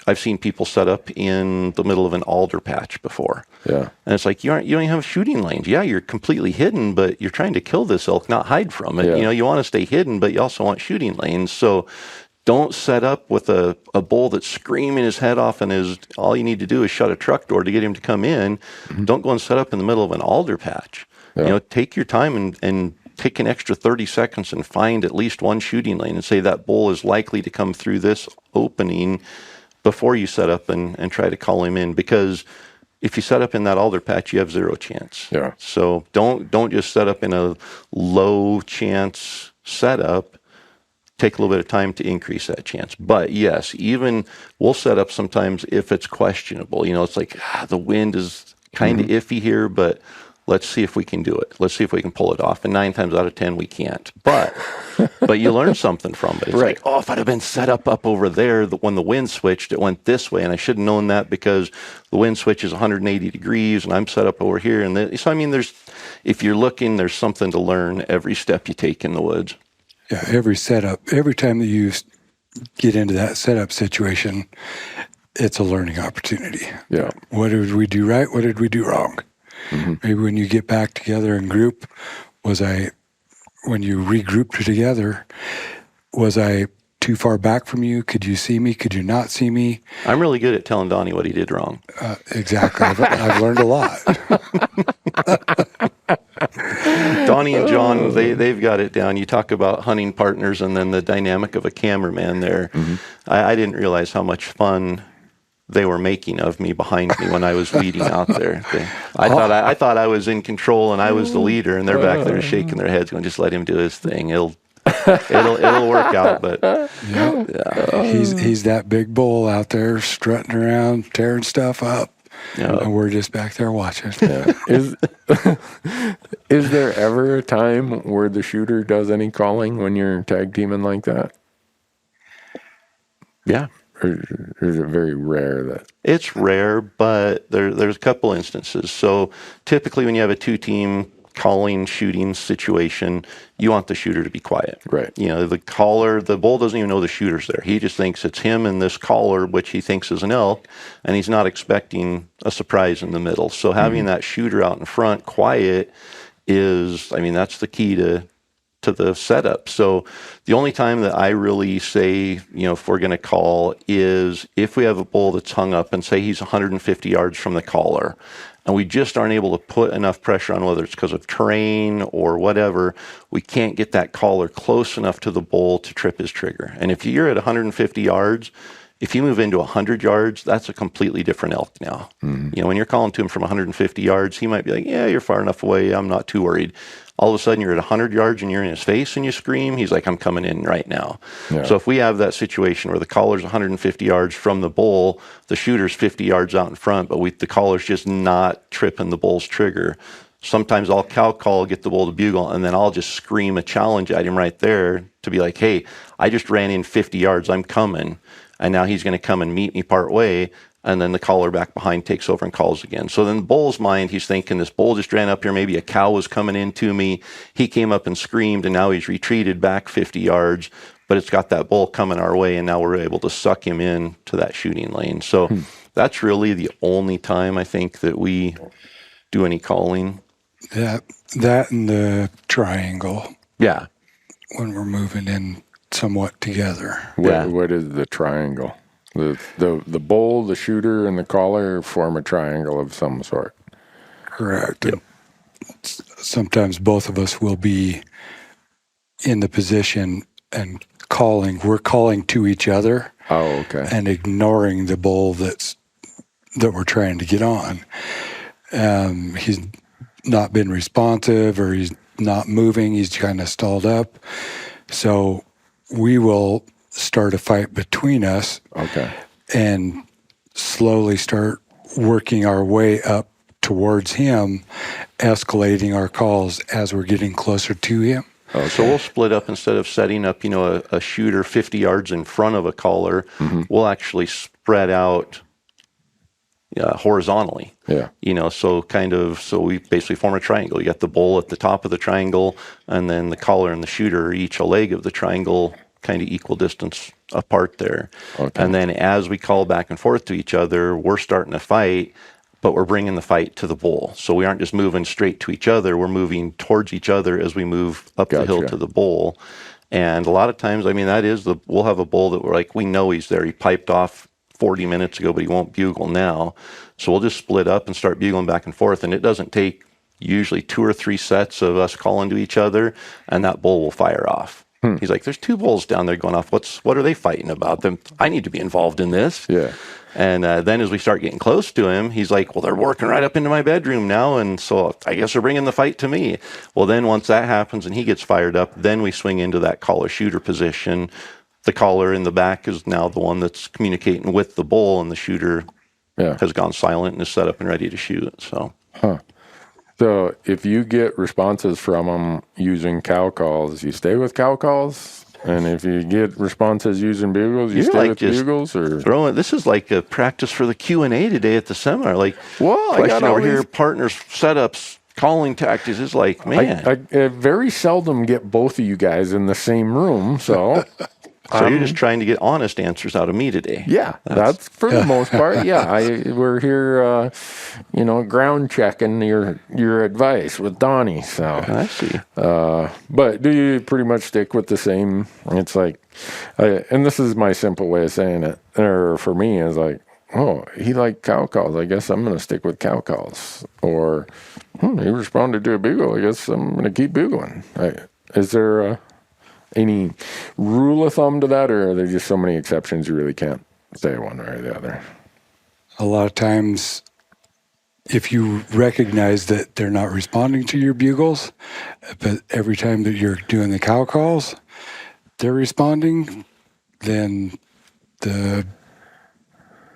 I've seen people set up in the middle of an alder patch before. Yeah. And it's like, you don't even have shooting lanes. Yeah, you're completely hidden, but you're trying to kill this elk, not hide from it. Yeah. You know, you want to stay hidden, but you also want shooting lanes. So don't set up with a bull that's screaming his head off and all you need to do is shut a truck door to get him to come in. Mm-hmm. Don't go and set up in the middle of an alder patch. Yeah. You know, take your time and take an extra 30 seconds and find at least one shooting lane and say that bull is likely to come through this opening before you set up and try to call him in, because if you set up in that alder patch, you have zero chance. Yeah. So don't just set up in a low chance setup. Take a little bit of time to increase that chance. But yes, even we'll set up sometimes if it's questionable. You know, it's like the wind is kind of iffy here, but let's see if we can do it. Let's see if we can pull it off. And 9 times out of 10, we can't. But you learn something from it. It's right. Like, oh, if I'd have been set up over there, when the wind switched, it went this way. And I should have known that because the wind switch is 180 degrees and I'm set up over here. And so, I mean, if you're looking, there's something to learn every step you take in the woods. Yeah, every setup, every time that you get into that setup situation, it's a learning opportunity. Yeah. What did we do right? What did we do wrong? Mm-hmm. Maybe when you get back together in group, when you regrouped together, was I too far back from you? Could you see me? Could you not see me? I'm really good at telling Donnie what he did wrong. Exactly. I've learned a lot. Donnie and John, they've got it down. You talk about hunting partners and then the dynamic of a cameraman there. Mm-hmm. I didn't realize how much fun they were making of me behind me when I was leading out there. I thought I was in control and I was the leader, and they're back there shaking their heads going, just let him do his thing. It'll work out. But yeah. He's that big bull out there strutting around, tearing stuff up. Yeah. And we're just back there watching. Yeah. Is there ever a time where the shooter does any calling when you're tag teaming like that? Yeah. Or is it very rare that? It's rare, but there's a couple instances. So typically when you have a 2-team calling shooting situation, you want the shooter to be quiet. Right. You know, the bull doesn't even know the shooter's there. He just thinks it's him and this caller, which he thinks is an elk, and he's not expecting a surprise in the middle. So having that shooter out in front quiet that's the key to the setup. So the only time that I really say, if we're going to call is if we have a bull that's hung up and say he's 150 yards from the caller, and we just aren't able to put enough pressure on, whether it's because of terrain or whatever, we can't get that caller close enough to the bull to trip his trigger. And if you're at 150 yards, if you move into 100 yards, that's a completely different elk now. Mm-hmm. When you're calling to him from 150 yards, he might be like, yeah, you're far enough away, I'm not too worried. All of a sudden, you're at 100 yards and you're in his face and you scream, he's like, I'm coming in right now. Yeah. So if we have that situation where the caller's 150 yards from the bull, the shooter's 50 yards out in front, but the caller's just not tripping the bull's trigger, sometimes I'll cow call, get the bull to bugle, and then I'll just scream a challenge at him right there to be like, hey, I just ran in 50 yards, I'm coming. And now he's going to come and meet me part way. And then the caller back behind takes over and calls again. So then the bull's mind, he's thinking this bull just ran up here. Maybe a cow was coming into me. He came up and screamed, and now he's retreated back 50 yards. But it's got that bull coming our way, and now we're able to suck him in to that shooting lane. So that's really the only time I think that we do any calling. That and the triangle. Yeah. When we're moving in somewhat together. What is the triangle? The bull, the shooter, and the caller form a triangle of some sort. Correct. Yep. Sometimes both of us will be in the position and calling. We're calling to each other. Oh, okay. And ignoring the bull that we're trying to get on. He's not been responsive, or he's not moving. He's kind of stalled up. So we will start a fight between us. Okay. And slowly start working our way up towards him, escalating our calls as we're getting closer to him. Okay. So we'll split up instead of setting up, a shooter 50 yards in front of a caller. We'll actually spread out horizontally. Yeah. So we basically form a triangle. You got the bull at the top of the triangle, and then the caller and the shooter are each a leg of the triangle, kind of equal distance apart there. Okay. And then as we call back and forth to each other, we're starting to fight, but we're bringing the fight to the bull. So we aren't just moving straight to each other. We're moving towards each other as we move up the hill to the bull. And a lot of times, we'll have a bull that we know he's there. He piped off 40 minutes ago, but he won't bugle now. So we'll just split up and start bugling back and forth. And it doesn't take usually 2 or 3 sets of us calling to each other, and that bull will fire off. He's like, there's 2 bulls down there going off. What are they fighting about? I need to be involved in this. Yeah. And then as we start getting close to him, he's like, well, they're working right up into my bedroom now. And so I guess they're bringing the fight to me. Well, then once that happens and he gets fired up, then we swing into that caller shooter position. The caller in the back is now the one that's communicating with the bull, and the shooter has gone silent and is set up and ready to shoot. So. So if you get responses from them using cow calls, you stay with cow calls? And if you get responses using bugles, you stay with bugles? Or this is like a practice for the Q&A today at the seminar. I got over here, partners, setups, calling tactics. It's like, man. I very seldom get both of you guys in the same room, so... So you're just trying to get honest answers out of me today. Yeah, that's for the most part. Yeah, we're here, ground checking your advice with Donnie. So I see. But do you pretty much stick with the same? It's like, and this is my simple way of saying it. Or for me, is like, oh, he liked cow calls. I guess I'm going to stick with cow calls. Or he responded to a bugle. I guess I'm going to keep bugling. Is there any rule of thumb to that, or are there just so many exceptions you really can't say one way or the other? A lot of times, if you recognize that they're not responding to your bugles, but every time that you're doing the cow calls, they're responding, then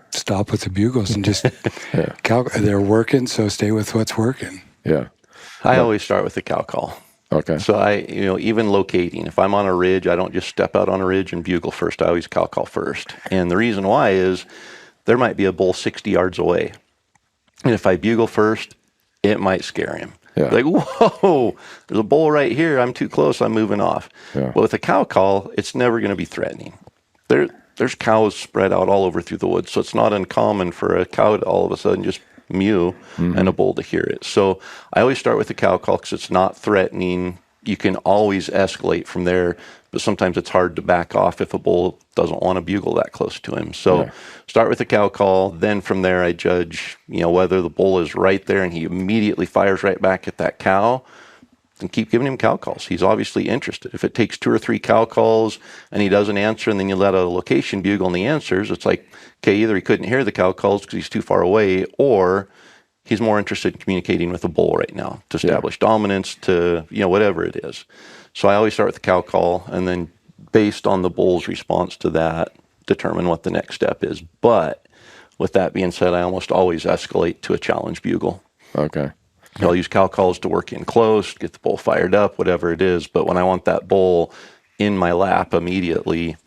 stop with the bugles and just they're working, so stay with what's working. Yeah. I always start with the cow call. Okay. So even locating, if I'm on a ridge, I don't just step out on a ridge and bugle first. I always cow call first. And the reason why is there might be a bull 60 yards away. And if I bugle first, it might scare him. Yeah. Like, whoa, there's a bull right here. I'm too close. I'm moving off. Yeah. But with a cow call, it's never going to be threatening. There's cows spread out all over through the woods. So it's not uncommon for a cow to all of a sudden just mew and a bull to hear it. So I always start with the cow call because it's not threatening. You can always escalate from there, but sometimes it's hard to back off if a bull doesn't want to bugle that close to him. So start with the cow call. Then from there, I judge, whether the bull is right there and he immediately fires right back at that cow, and keep giving him cow calls. He's obviously interested. If it takes 2 or 3 cow calls and he doesn't answer, and then you let out a location bugle and the answers, it's like, okay, either he couldn't hear the cow calls because he's too far away, or he's more interested in communicating with the bull right now to establish dominance, to, whatever it is. So I always start with the cow call, and then based on the bull's response to that, determine what the next step is. But with that being said, I almost always escalate to a challenge bugle. Okay. I'll use cow calls to work in close, get the bull fired up, whatever it is. But when I want that bull in my lap immediately,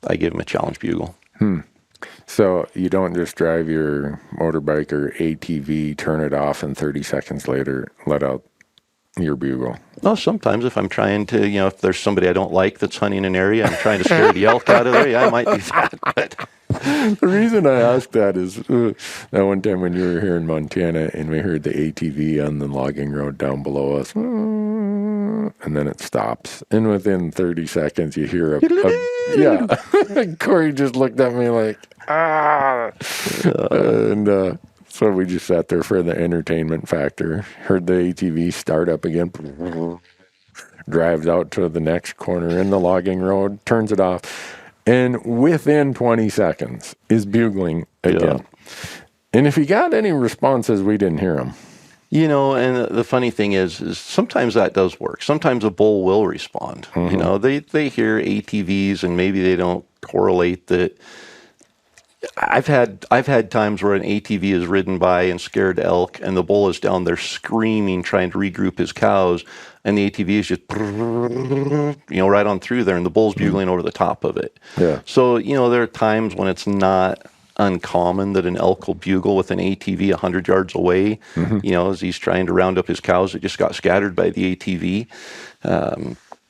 I give him a challenge bugle. So you don't just drive your motorbike or ATV, turn it off, and 30 seconds later let out your bugle? Well, sometimes if I'm trying to, if there's somebody I don't like that's hunting an area, I'm trying to scare the elk out of there, I might do that. But the reason I asked that is that one time when you were here in Montana and we heard the ATV on the logging road down below us, and then it stops. And within 30 seconds, you hear Corey just looked at me like, and so we just sat there for the entertainment factor. Heard the ATV start up again, drives out to the next corner in the logging road, turns it off. And within 20 seconds is bugling again. And if he got any responses, we didn't hear him. And the funny thing is sometimes that does work. Sometimes a bull will respond. They hear ATVs and maybe they don't correlate that. I've had times where an ATV is ridden by and scared elk, and the bull is down there screaming, trying to regroup his cows, and the ATV is just, right on through there, and the bull's bugling over the top of it. Yeah. So, there are times when it's not uncommon that an elk will bugle with an ATV 100 yards away, as he's trying to round up his cows that just got scattered by the ATV.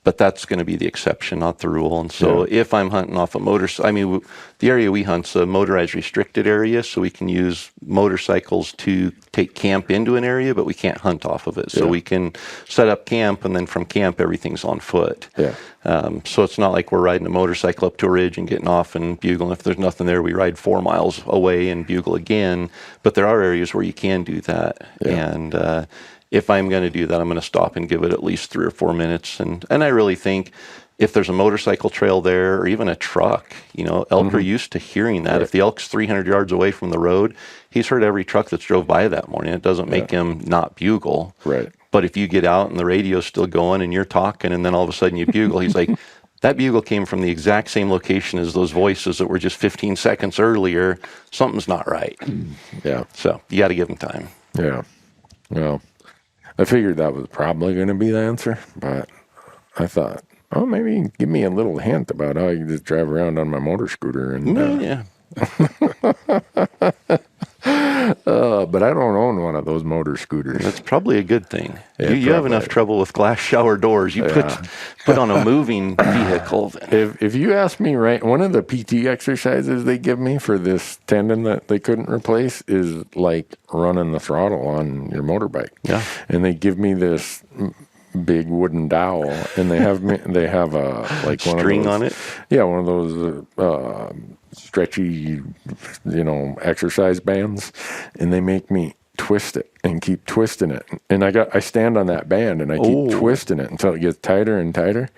But that's going to be the exception, not the rule. And so if I'm hunting off a the area we hunt's a motorized restricted area, so we can use motorcycles to take camp into an area, but we can't hunt off of it. So we can set up camp, and then from camp, everything's on foot. Yeah. So it's not like we're riding a motorcycle up to a ridge and getting off and bugling. If there's nothing there, we ride 4 miles away and bugle again. But there are areas where you can do that. Yeah. And if I'm going to do that, I'm going to stop and give it at least 3 or 4 minutes. And I really think if there's a motorcycle trail there or even a truck, elk are used to hearing that. Right. If the elk's 300 yards away from the road, he's heard every truck that's drove by that morning. It doesn't make him not bugle. Right. But if you get out and the radio's still going and you're talking and then all of a sudden you bugle, he's like, that bugle came from the exact same location as those voices that were just 15 seconds earlier. Something's not right. Yeah. So you got to give him time. Yeah. Well, I figured that was probably going to be the answer, but I thought, maybe you can give me a little hint about how you just drive around on my motor scooter. And yeah. But I don't own one of those motor scooters. That's probably a good thing. Yeah, you have enough trouble with glass shower doors. You put on a moving vehicle. If you ask me, right, one of the PT exercises they give me for this tendon that they couldn't replace is like running the throttle on your motorbike. Yeah. And they give me this big wooden dowel, and they have a like one string of those, on it. Yeah, one of those stretchy, exercise bands, and they make me twist it and keep twisting it. And I stand on that band and I keep twisting it until it gets tighter and tighter.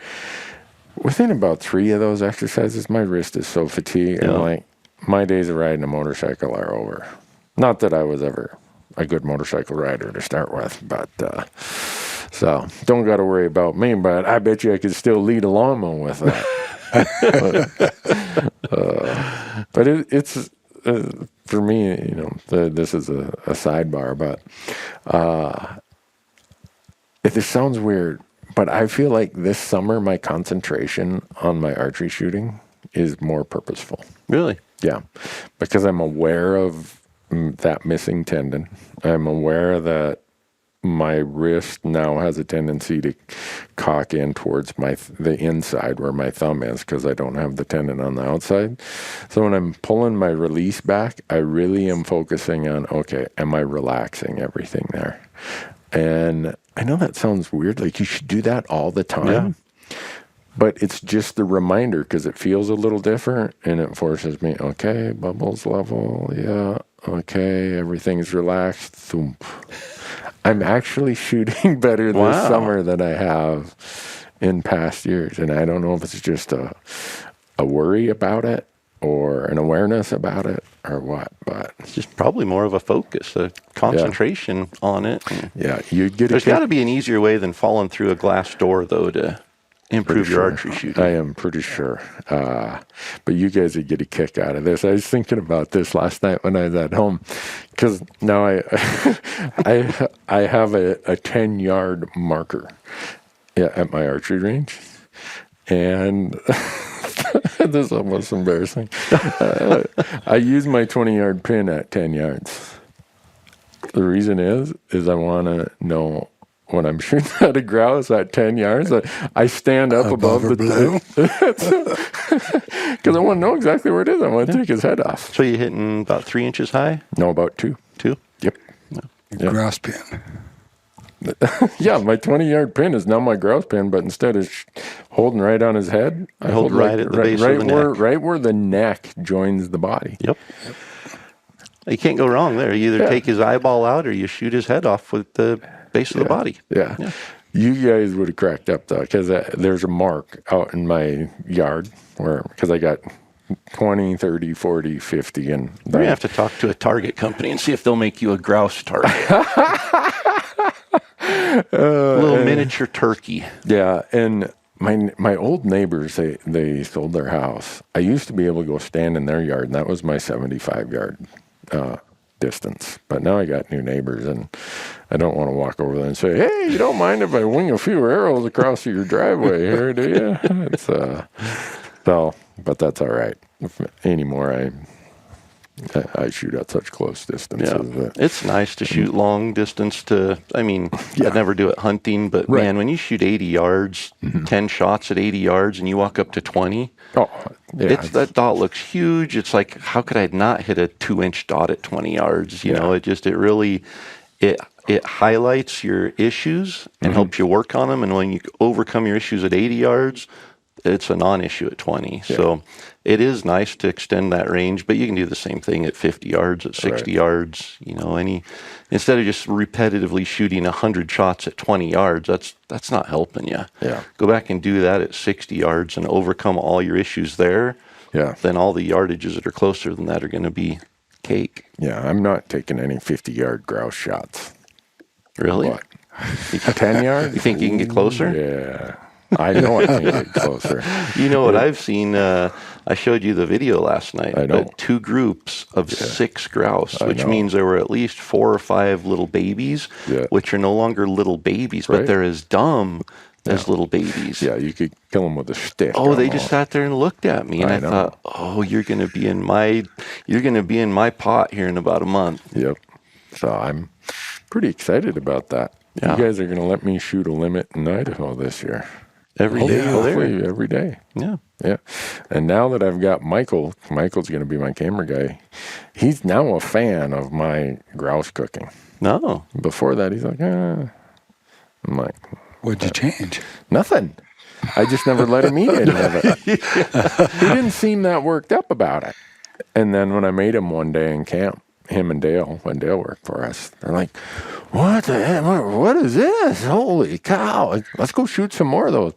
Within about 3 of those exercises, my wrist is so fatigued, and like my days of riding a motorcycle are over. Not that I was ever a good motorcycle rider to start with, but so don't got to worry about me. But I bet you I could still lead a lawnmower with that. But it's for me, this is a sidebar, but if this sounds weird, but I feel like this summer my concentration on my archery shooting is more purposeful. Really? Yeah, because I'm aware of that missing tendon. I'm aware that my wrist now has a tendency to cock in towards the inside where my thumb is, because I don't have the tendon on the outside. So when I'm pulling my release back, I really am focusing on, okay, am I relaxing everything there? And I know that sounds weird, like you should do that all the time. Yeah. But it's just the reminder, because it feels a little different, and it forces me, okay, bubbles level, yeah, okay, everything's relaxed, thump. I'm actually shooting better this summer than I have in past years. And I don't know if it's just a worry about it or an awareness about it or what, but it's just probably more of a focus, a concentration on it. Yeah. There's got to be an easier way than falling through a glass door, though, to improve your archery shooting. I am pretty sure. But you guys would get a kick out of this. I was thinking about this last night when I was at home, because now I have a 10-yard marker at my archery range. And this is almost embarrassing. I use my 20-yard pin at 10 yards. The reason is I want to know when I'm shooting at a grouse at 10 yards, I stand up above the blue. Because I want to know exactly where it is. I want to take his head off. So you're hitting about 3 inches high? No, about 2. 2? Yep. Grouse pin. Yeah, my 20-yard pin is now my grouse pin, but instead of holding right on his head, I hold right at the base of the neck. Right where the neck joins the body. Yep. You can't go wrong there. You either take his eyeball out or you shoot his head off with the base of the body. Yeah. You guys would have cracked up, though, because there's a mark out in my yard because I got 20, 30, 40, 50. And you're going to have to talk to a target company and see if they'll make you a grouse target. A little miniature turkey. Yeah, and my old neighbors, they sold their house. I used to be able to go stand in their yard, and that was my 75-yard distance. But now I got new neighbors, and I don't want to walk over there and say, "Hey, you don't mind if I wing a few arrows across your driveway here, do you?" It's but that's all right. Anymore, I shoot at such close distances. Yeah. It's nice to shoot long distance I'd never do it hunting, but man, when you shoot 80 yards, 10 shots at 80 yards, and you walk up to 20, that dot looks huge. It's like, how could I not hit a 2-inch dot at 20 yards? You know, it highlights your issues and helps you work on them. And when you overcome your issues at 80 yards, it's a non-issue at 20. Yeah. So it is nice to extend that range, but you can do the same thing at 50 yards, at 60 yards, instead of just repetitively shooting 100 shots at 20 yards, that's not helping you. Yeah. Go back and do that at 60 yards and overcome all your issues there. Yeah. Then all the yardages that are closer than that are going to be cake. Yeah, I'm not taking any 50-yard grouse shots. Really? What? 10 yards? You think you can get closer? Yeah. I know I can get closer. You know what I've seen? I showed you the video last night. I know. But 2 groups of 6 grouse, which means there were at least 4 or 5 little babies, which are no longer little babies, but they're as dumb as little babies. Yeah, you could kill them with a stick. Oh, they just sat there and looked at me, and I thought, "Oh, you're going to be in my pot here in about a month." Yep. So I'm pretty excited about that. Yeah. You guys are going to let me shoot a limit in Idaho this year. Every day, hopefully every day. Yeah. Yeah. And now that I've got Michael's going to be my camera guy. He's now a fan of my grouse cooking. No. Before that, he's like, I'm like, what'd you change? Nothing. I just never let him eat any of it. He didn't seem that worked up about it. And then when I made him one day in camp, him and Dale, when Dale worked for us, they're like, "What the heck? What is this? Holy cow. Let's go shoot some more of those."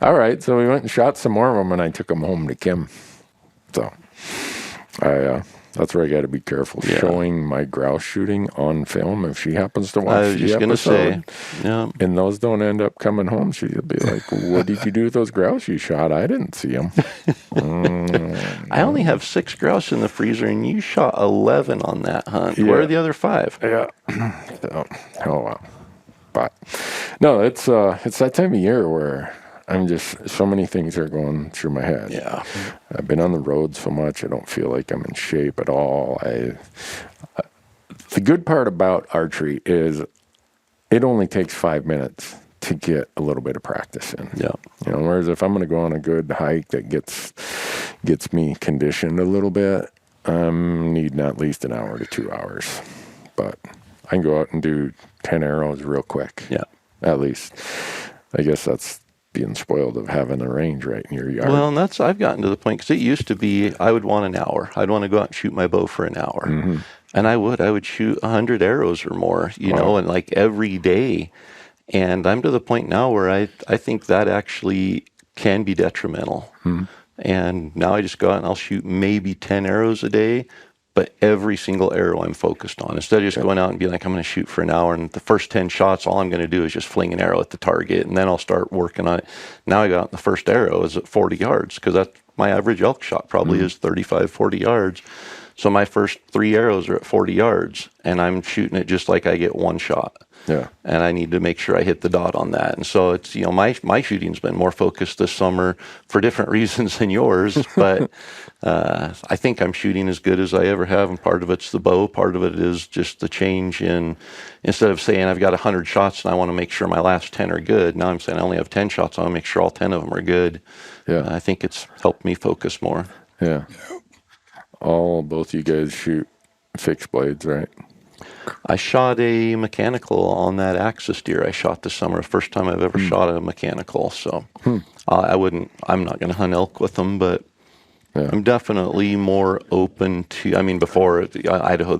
All right. So we went and shot some more of them, and I took them home to Kim. So that's where I got to be careful. Showing my grouse shooting on film. If she happens to watch I was just going to say, and those don't end up coming home, she'll be like, "What did you do with those grouse you shot? I didn't see them." I only have 6 grouse in the freezer, and you shot 11 on that hunt. Where are the other 5? Yeah. Oh, wow. But no, it's that time of year where I'm just, so many things are going through my head. Yeah. I've been on the road so much, I don't feel like I'm in shape at all. The good part about archery is it only takes 5 minutes to get a little bit of practice in. Yeah. Whereas if I'm going to go on a good hike that gets me conditioned a little bit, I'm needing at least an hour to 2 hours. But I can go out and do 10 arrows real quick. Yeah. At least. I guess that's being spoiled of having a range right in your yard. Well, and I've gotten to the point, because it used to be I would want an hour. I'd want to go out and shoot my bow for an hour. Mm-hmm. And I would shoot 100 arrows or more, and like every day. And I'm to the point now where I think that actually can be detrimental. Mm-hmm. And now I just go out and I'll shoot maybe 10 arrows a day, but every single arrow I'm focused on. Instead of just going out and being like, I'm going to shoot for an hour, and the first 10 shots, all I'm going to do is just fling an arrow at the target, and then I'll start working on it. Now I got out, and the first arrow is at 40 yards, because that's my average elk shot probably is 35, 40 yards. So my first 3 arrows are at 40 yards, and I'm shooting it just like I get one shot. Yeah. And I need to make sure I hit the dot on that. And so it's, my shooting's been more focused this summer for different reasons than yours, but I think I'm shooting as good as I ever have, and part of it's the bow, part of it is just the change in, instead of saying I've got 100 shots and I want to make sure my last 10 are good, now I'm saying I only have 10 shots, I want to make sure all 10 of them are good. Yeah. I think it's helped me focus more. Yeah. Both you guys shoot fixed blades, right? I shot a mechanical on that axis deer I shot this summer. First time I've ever shot a mechanical. So I'm not going to hunt elk with them, but I'm definitely more open to, before Idaho,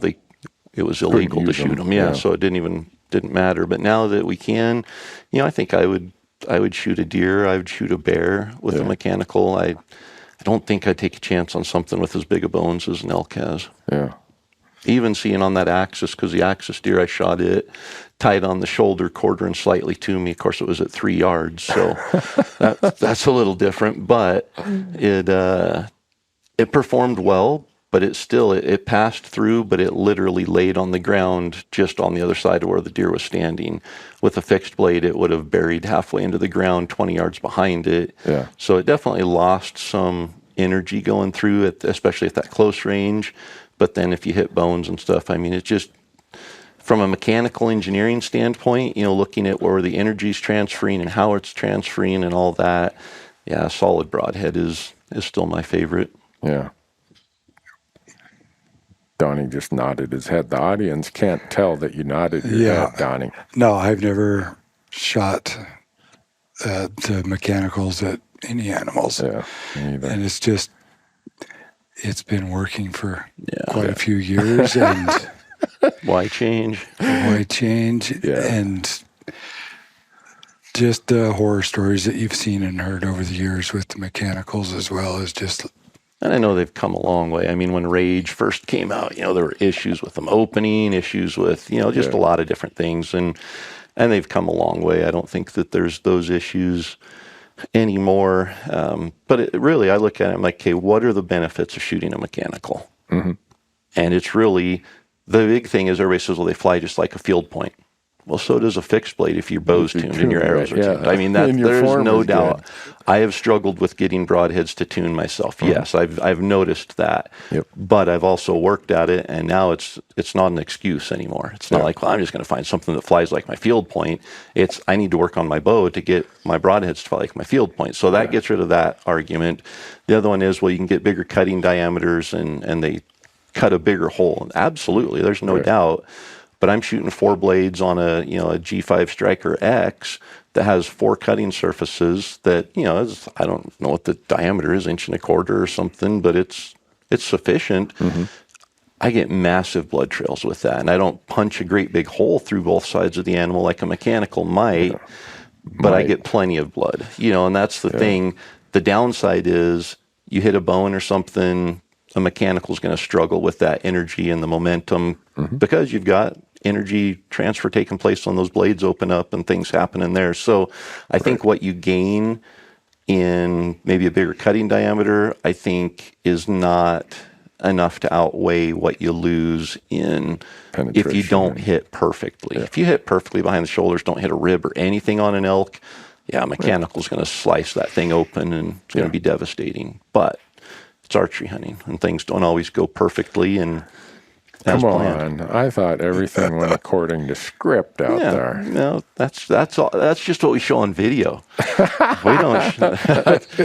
it was illegal to shoot them. Yeah. So it didn't matter. But now that we can, I think I would shoot a deer. I would shoot a bear with a mechanical. I don't think I'd take a chance on something with as big a bones as an elk has. Yeah. Even seeing on that axis, because the axis deer I shot it tied on the shoulder, quartering slightly to me. Of course, it was at 3 yards, so that's a little different. But it performed well, but it passed through, but it literally laid on the ground just on the other side of where the deer was standing. With a fixed blade, it would have buried halfway into the ground, 20 yards behind it. Yeah. So it definitely lost some energy going through it, especially at that close range. But then if you hit bones and stuff, I mean, it's just, from a mechanical engineering standpoint, looking at where the energy is transferring and how it's transferring and all that, yeah, solid broadhead is still my favorite. Yeah. Donnie just nodded his head. The audience can't tell that you nodded your head, Donnie. No, I've never shot the mechanicals at any animals. Yeah, me either. And it's been working for quite a few years. And why change? Why change? Yeah. And just the horror stories that you've seen and heard over the years with the mechanicals as well is just... And I know they've come a long way. I mean, when Rage first came out, there were issues with them opening, issues with, just a lot of different things. And they've come a long way. I don't think that there's those issues anymore. But really, I look at it, I'm like, okay, what are the benefits of shooting a mechanical? Mm-hmm. And it's really, the big thing is everybody says, well, they fly just like a field point. Well, so does a fixed blade if your bow's tuned and your arrows are tuned. I mean, there's no doubt. I have struggled with getting broadheads to tune myself. Mm-hmm. Yes, I've noticed that. Yep. But I've also worked at it, and now it's not an excuse anymore. It's not like, well, I'm just going to find something that flies like my field point. It's, I need to work on my bow to get my broadheads to fly like my field point. So that gets rid of that argument. The other one is, well, you can get bigger cutting diameters, and they cut a bigger hole. Absolutely, there's no doubt. But I'm shooting 4 blades on a G5 Striker X that has 4 cutting surfaces that, I don't know what the diameter is, 1.25 inches or something, but it's sufficient. Mm-hmm. I get massive blood trails with that, and I don't punch a great big hole through both sides of the animal like a mechanical might, but I get plenty of blood, and that's the thing. The downside is you hit a bone or something, a mechanical is going to struggle with that energy and the momentum because you've got energy transfer taking place on those blades open up and things happening there. So I think what you gain in maybe a bigger cutting diameter, I think is not enough to outweigh what you lose in if you don't hit perfectly. If you hit perfectly behind the shoulders, don't hit a rib or anything on an elk, mechanical is going to slice that thing open and it's going to be devastating. But it's archery hunting and things don't always go perfectly and Come on! I thought everything went according to script out there. No, that's all. That's just what we show on video. We don't.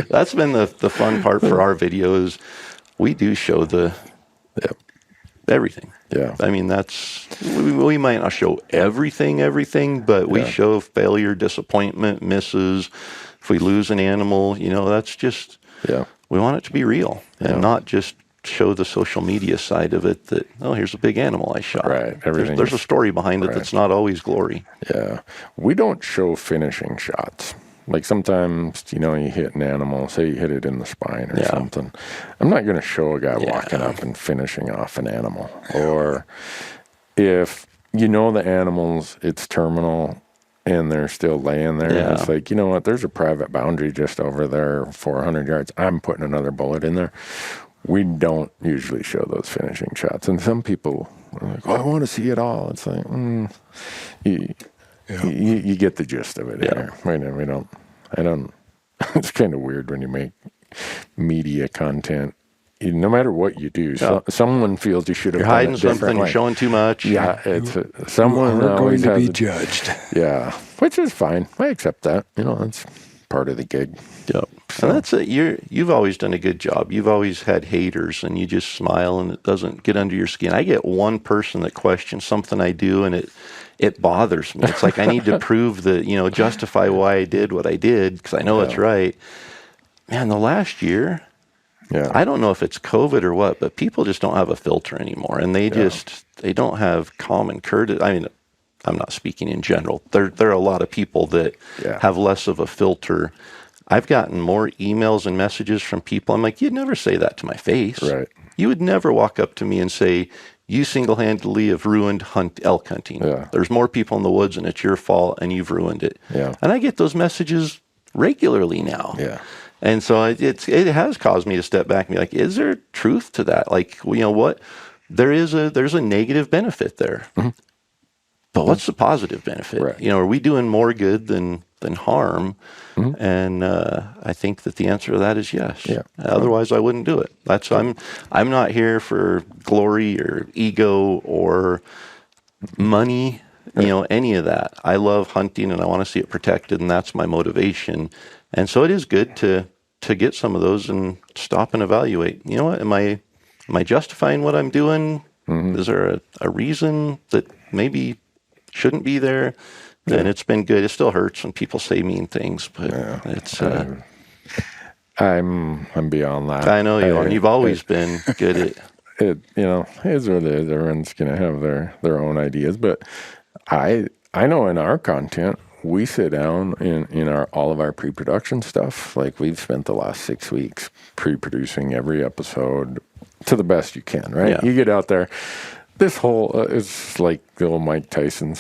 That's been the fun part for our videos. We do show the everything. Yeah. I mean, we might not show everything, but we show failure, disappointment, misses. If we lose an animal, that's just. Yeah. We want it to be real and not just show the social media side of it that, here's a big animal I shot. Right. There's a story behind it that's not always glory. Yeah. We don't show finishing shots. Like sometimes, you hit an animal, say you hit it in the spine or something. I'm not going to show a guy walking up and finishing off an animal. Or if the animal's, it's terminal and they're still laying there. Yeah. It's like, there's a private boundary just over there, 400 yards. I'm putting another bullet in there. We don't usually show those finishing shots. And some people are like, I want to see it all. It's like, you get the gist of it here. I don't, it's kind of weird when you make media content. No matter what you do, someone feels you should have. You're hiding something. You're showing too much. Yeah, someone we're going to be judged. Yeah, which is fine. I accept that. That's part of the gig. Yep. So. And that's it. You've always done a good job. You've always had haters, and you just smile, and it doesn't get under your skin. I get one person that questions something I do, and it bothers me. It's like I need to prove that, justify why I did what I did because I know it's right. Man, the last year. Yeah. I don't know if it's COVID or what, but people just don't have a filter anymore, and they don't have common courtesy. I mean, I'm not speaking in general. There are a lot of people that have less of a filter. I've gotten more emails and messages from people. I'm like, you'd never say that to my face. Right. You would never walk up to me and say, you single-handedly have ruined elk hunting. Yeah. There's more people in the woods and it's your fault and you've ruined it. Yeah. And I get those messages regularly now. Yeah. And so it has caused me to step back and be like, is there truth to that? Like, you know what? There's a negative benefit there. Mm-hmm. But what's the positive benefit? Right. You know, are we doing more good than harm? Mm-hmm. And I think that the answer to that is yes. Yeah. Otherwise, I wouldn't do it. I'm not here for glory or ego or money, you know, any of that. I love hunting and I want to see it protected, and that's my motivation. And so it is good to get some of those and stop and evaluate. You know what? Am I justifying what I'm doing? Mm-hmm. Is there a reason that maybe shouldn't be there? Yeah. And it's been good. It still hurts when people say mean things, but it's. I'm beyond that. I know you are. You've always been good at it. You know, is or it is. Everyone's gonna have their own ideas, but I know in our content we sit down in all of our pre-production stuff. Like we've spent the last 6 weeks pre-producing every episode to the best you can. Right? Yeah. You get out there. This whole is like the old Mike Tyson's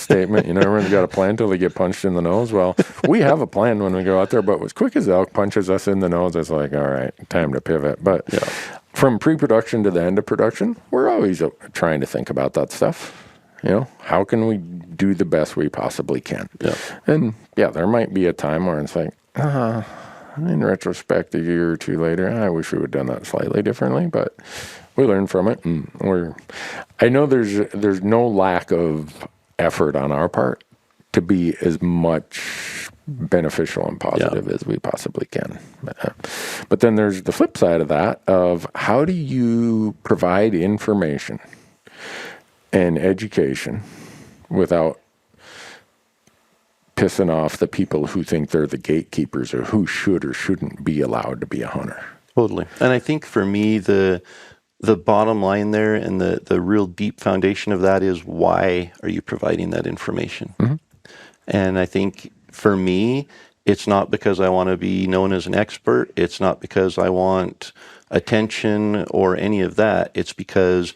statement. You know, everyone's got a plan till they get punched in the nose. Well, we have a plan when we go out there, but as quick as the elk punches us in the nose, it's like, all right, time to pivot. But from pre-production to the end of production, we're always trying to think about that stuff. You know, how can we do the best we possibly can? Yeah. And there might be a time where it's like, in retrospect, a year or two later, I wish we would have done that slightly differently, but we learned from it, and I know there's no lack of effort on our part to be as much beneficial and positive as we possibly can. But then there's the flip side of that of how do you provide information and education without pissing off the people who think they're the gatekeepers or who should or shouldn't be allowed to be a hunter. Totally. And I think for me, the bottom line there and the real deep foundation of that is, why are you providing that information? Mm-hmm. And I think for me, it's not because I want to be known as an expert. It's not because I want attention or any of that. It's because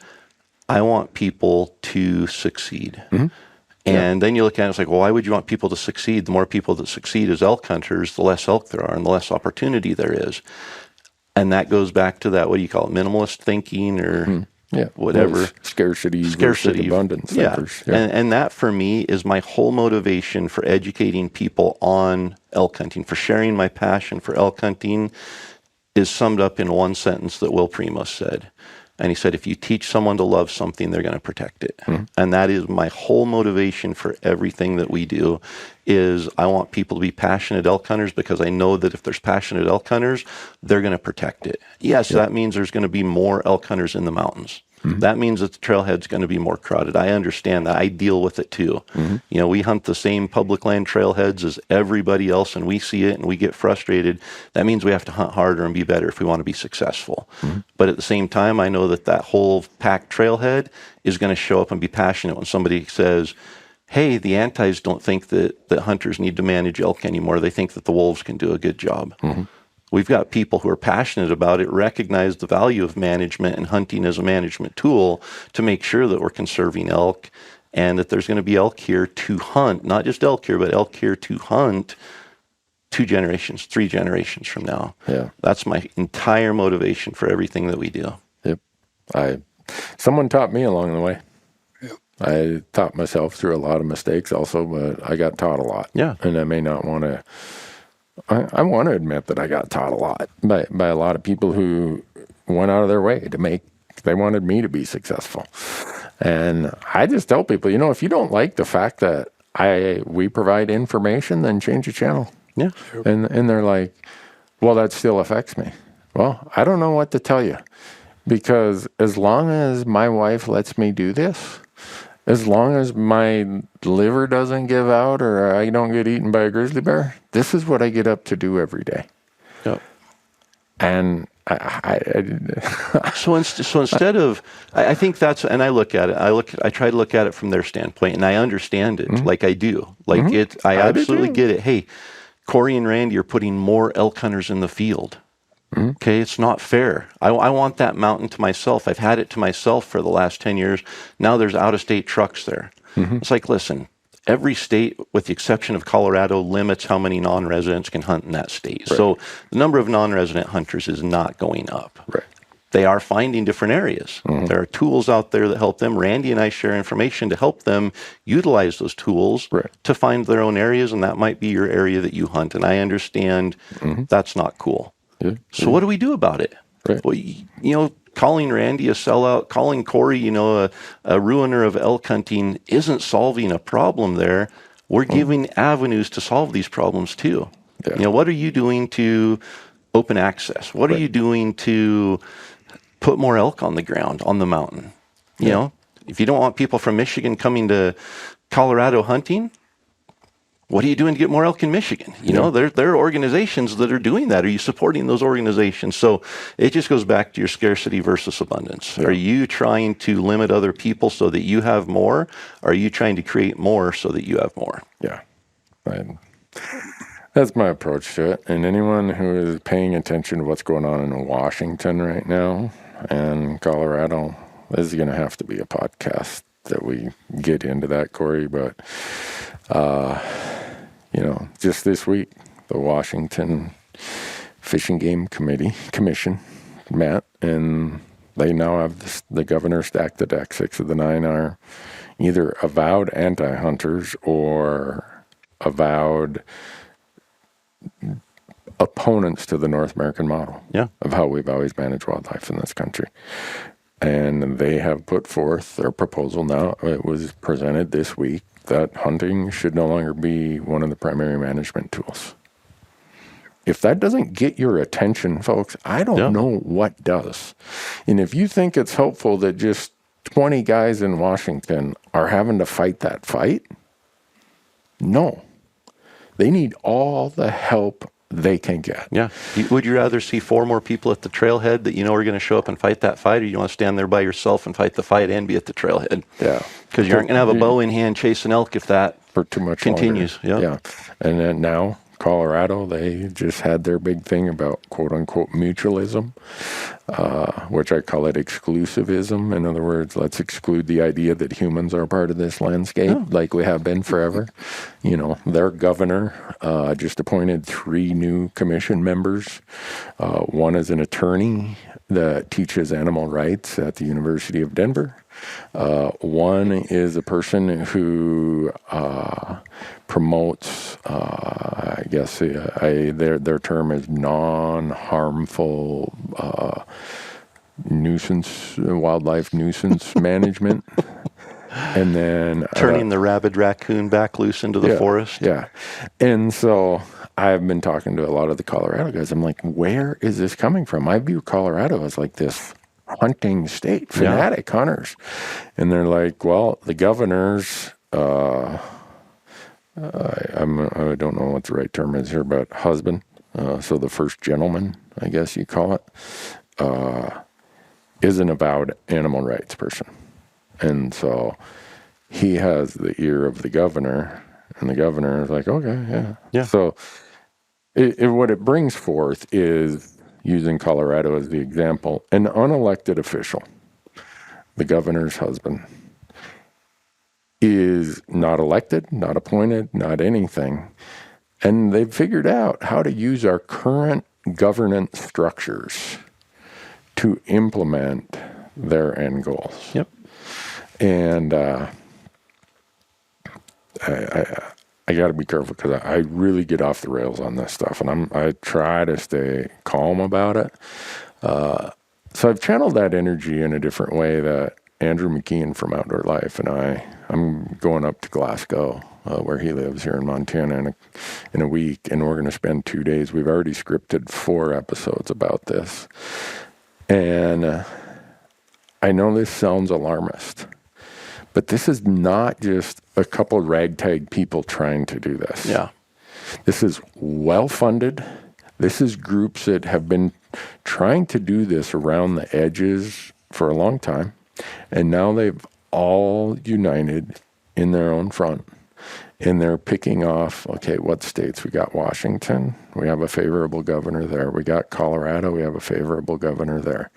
I want people to succeed. Mm-hmm. And then you look at it, it's like, well, why would you want people to succeed? The more people that succeed as elk hunters, the less elk there are and the less opportunity there is. And that goes back to that, what do you call it, minimalist thinking or whatever. Well, scarcity abundance. Yeah. And that for me is my whole motivation for educating people on elk hunting, for sharing my passion for elk hunting, is summed up in one sentence that Will Primos said. And he said, if you teach someone to love something, they're going to protect it. Mm-hmm. And that is my whole motivation for everything that we do, is I want people to be passionate elk hunters, because I know that if there's passionate elk hunters, they're going to protect it. Yes, that means there's going to be more elk hunters in the mountains. Mm-hmm. That means that the trailhead's going to be more crowded. I understand that. I deal with it too. Mm-hmm. You know, we hunt the same public land trailheads as everybody else, and we see it and we get frustrated. That means we have to hunt harder and be better if we want to be successful. Mm-hmm. But at the same time, I know that whole packed trailhead is going to show up and be passionate when somebody says, hey, the antis don't think that hunters need to manage elk anymore. They think that the wolves can do a good job. Mm-hmm. We've got people who are passionate about it, recognize the value of management and hunting as a management tool to make sure that we're conserving elk, and that there's going to be elk here to hunt, not just elk here, but elk here to hunt 2 generations, 3 generations from now. Yeah. That's my entire motivation for everything that we do. Yep. Someone taught me along the way. Yep. I taught myself through a lot of mistakes also, but I got taught a lot. Yeah. And I may not want to... I want to admit that I got taught a lot by a lot of people who went out of their way they wanted me to be successful. And I just tell people, you know, if you don't like the fact that we provide information, then change the channel. Yeah. And they're like, well, that still affects me. Well, I don't know what to tell you, because as long as my wife lets me do this, as long as my liver doesn't give out or I don't get eaten by a grizzly bear, this is what I get up to do every day. Yep. And so instead of, I think that's, and I look at it, I try to look at it from their standpoint, and I understand it. Mm-hmm. Like I do. Like I absolutely get it. Hey, Corey and Randy are putting more elk hunters in the field. Okay, it's not fair. I want that mountain to myself. I've had it to myself for the last 10 years. Now there's out-of-state trucks there. It's like, listen, every state, with the exception of Colorado, limits how many non-residents can hunt in that state. Right. So the number of non-resident hunters is not going up. Right. They are finding different areas. There are tools out there that help them. Randy and I share information to help them utilize those tools to find their own areas, and that might be your area that you hunt. And I understand that's not cool. Yeah. So what do we do about it? Right. Well, calling Randy a sellout, calling Corey, a ruiner of elk hunting isn't solving a problem there. We're giving avenues to solve these problems too. Yeah. What are you doing to open access? What are you doing to put more elk on the ground, on the mountain? You know, if you don't want people from Michigan coming to Colorado hunting, what are you doing to get more elk in Michigan? You know, there are organizations that are doing that. Are you supporting those organizations? So it just goes back to your scarcity versus abundance. Yeah. Are you trying to limit other people so that you have more? Or are you trying to create more so that you have more? Yeah. That's my approach to it. And anyone who is paying attention to what's going on in Washington right now and Colorado, this is going to have to be a podcast that we get into that, Corey. But, just this week, the Washington Fish and Game Commission met, and they now have the governor stacked the deck. 6 of the 9 are either avowed anti-hunters or avowed opponents to the North American model of how we've always managed wildlife in this country. And they have put forth their proposal now. It was presented this week that hunting should no longer be one of the primary management tools. If that doesn't get your attention, folks, I don't know what does. And if you think it's hopeful that just 20 guys in Washington are having to fight that fight, no. They need all the help they can get. Yeah. Would you rather see 4 more people at the trailhead that are going to show up and fight that fight, or you want to stand there by yourself and fight the fight and be at the trailhead? Yeah. Because you aren't going to have a bow in hand chasing elk if that for too much continues. Yeah. And then now Colorado, they just had their big thing about quote-unquote mutualism, which I call it exclusivism. In other words, let's exclude the idea that humans are part of this landscape like we have been forever. Their governor just appointed 3 new commission members. One is an attorney that teaches animal rights at the University of Denver. One is a person who promotes, their term is non-harmful wildlife nuisance management. And then turning the rabid raccoon back loose into the forest. Yeah. And so I've been talking to a lot of the Colorado guys. I'm like, where is this coming from? I view Colorado as like this hunting state, fanatic hunters. And they're like, well, the governors, I don't know what the right term is here, but husband, so the first gentleman, I guess you call it, is an avowed animal rights person. And so he has the ear of the governor, and the governor is like, okay, yeah. So what it brings forth is, using Colorado as the example, an unelected official, the governor's husband, is not elected, not appointed, not anything. And they've figured out how to use our current governance structures to implement their end goals. Yep. And I got to be careful because I really get off the rails on this stuff, and I try to stay calm about it. So I've channeled that energy in a different way that Andrew McKeon from Outdoor Life and I'm going up to Glasgow, where he lives here in Montana in a week, and we're going to spend 2 days. We've already scripted 4 episodes about this. And I know this sounds alarmist, but this is not just a couple ragtag people trying to do this. Yeah. This is well-funded. This is groups that have been trying to do this around the edges for a long time. And now they've all united in their own front. and they're picking off, okay, what states? We got Washington. We have a favorable governor there. We got Colorado. We have a favorable governor there.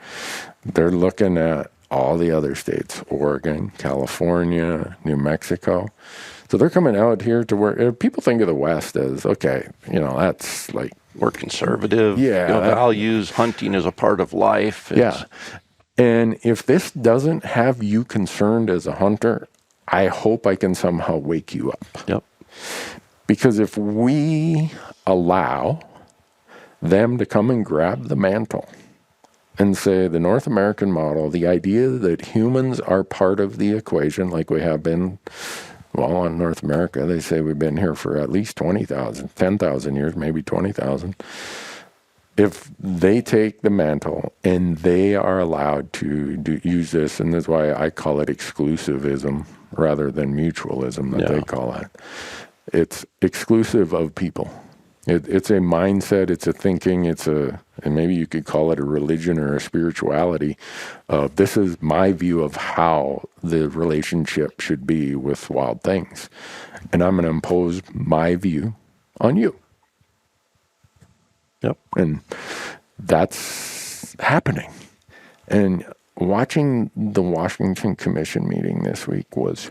They're looking at all the other states, Oregon, California, New Mexico. So they're coming out here to where people think of the West as, okay, that's like, we're conservative. Yeah. Values hunting as a part of life. Yeah. And if this doesn't have you concerned as a hunter, I hope I can somehow wake you up. Yep. Because if we allow them to come and grab the mantle and say the North American model, the idea that humans are part of the equation like we have been, well, in North America, they say we've been here for at least 10,000 years, maybe 20,000. If they take the mantle and they are allowed to use this, and that's why I call it exclusivism rather than mutualism that they call it. It's exclusive of people. It's a mindset, it's a thinking, and maybe you could call it a religion or a spirituality. This is my view of how the relationship should be with wild things. And I'm going to impose my view on you. Yep. And that's happening. And watching the Washington Commission meeting this week was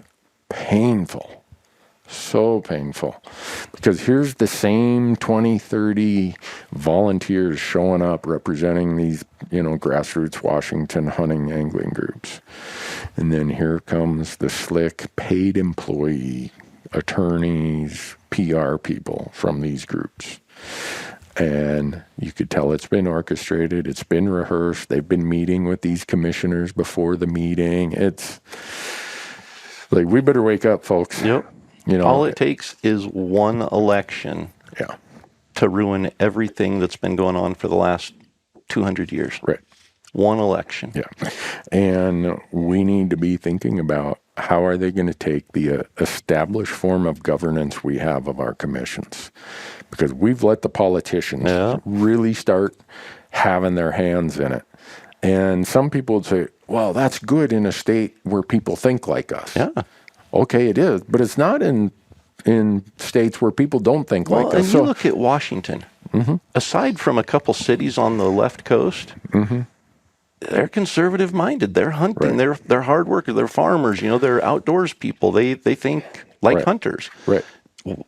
painful. So painful. Because here's the same 20, 30 volunteers showing up representing these, grassroots Washington hunting angling groups. And then here comes the slick paid employee, attorneys, PR people from these groups. And you could tell it's been orchestrated. It's been rehearsed. They've been meeting with these commissioners before the meeting. It's like, we better wake up, folks. Yep. All it takes is one election to ruin everything that's been going on for the last 200 years. Right. One election. Yeah. And we need to be thinking about how are they going to take the established form of governance we have of our commissions? Because we've let the politicians really start having their hands in it. And some people would say, well, that's good in a state where people think like us. Yeah. Okay, it is, but it's not in states where people don't think like us. And you look at Washington. Mm-hmm. Aside from a couple cities on the left coast, they're conservative minded. They're hunting. Right. They're hard workers. They're farmers. They're outdoors people. They think like hunters. Right.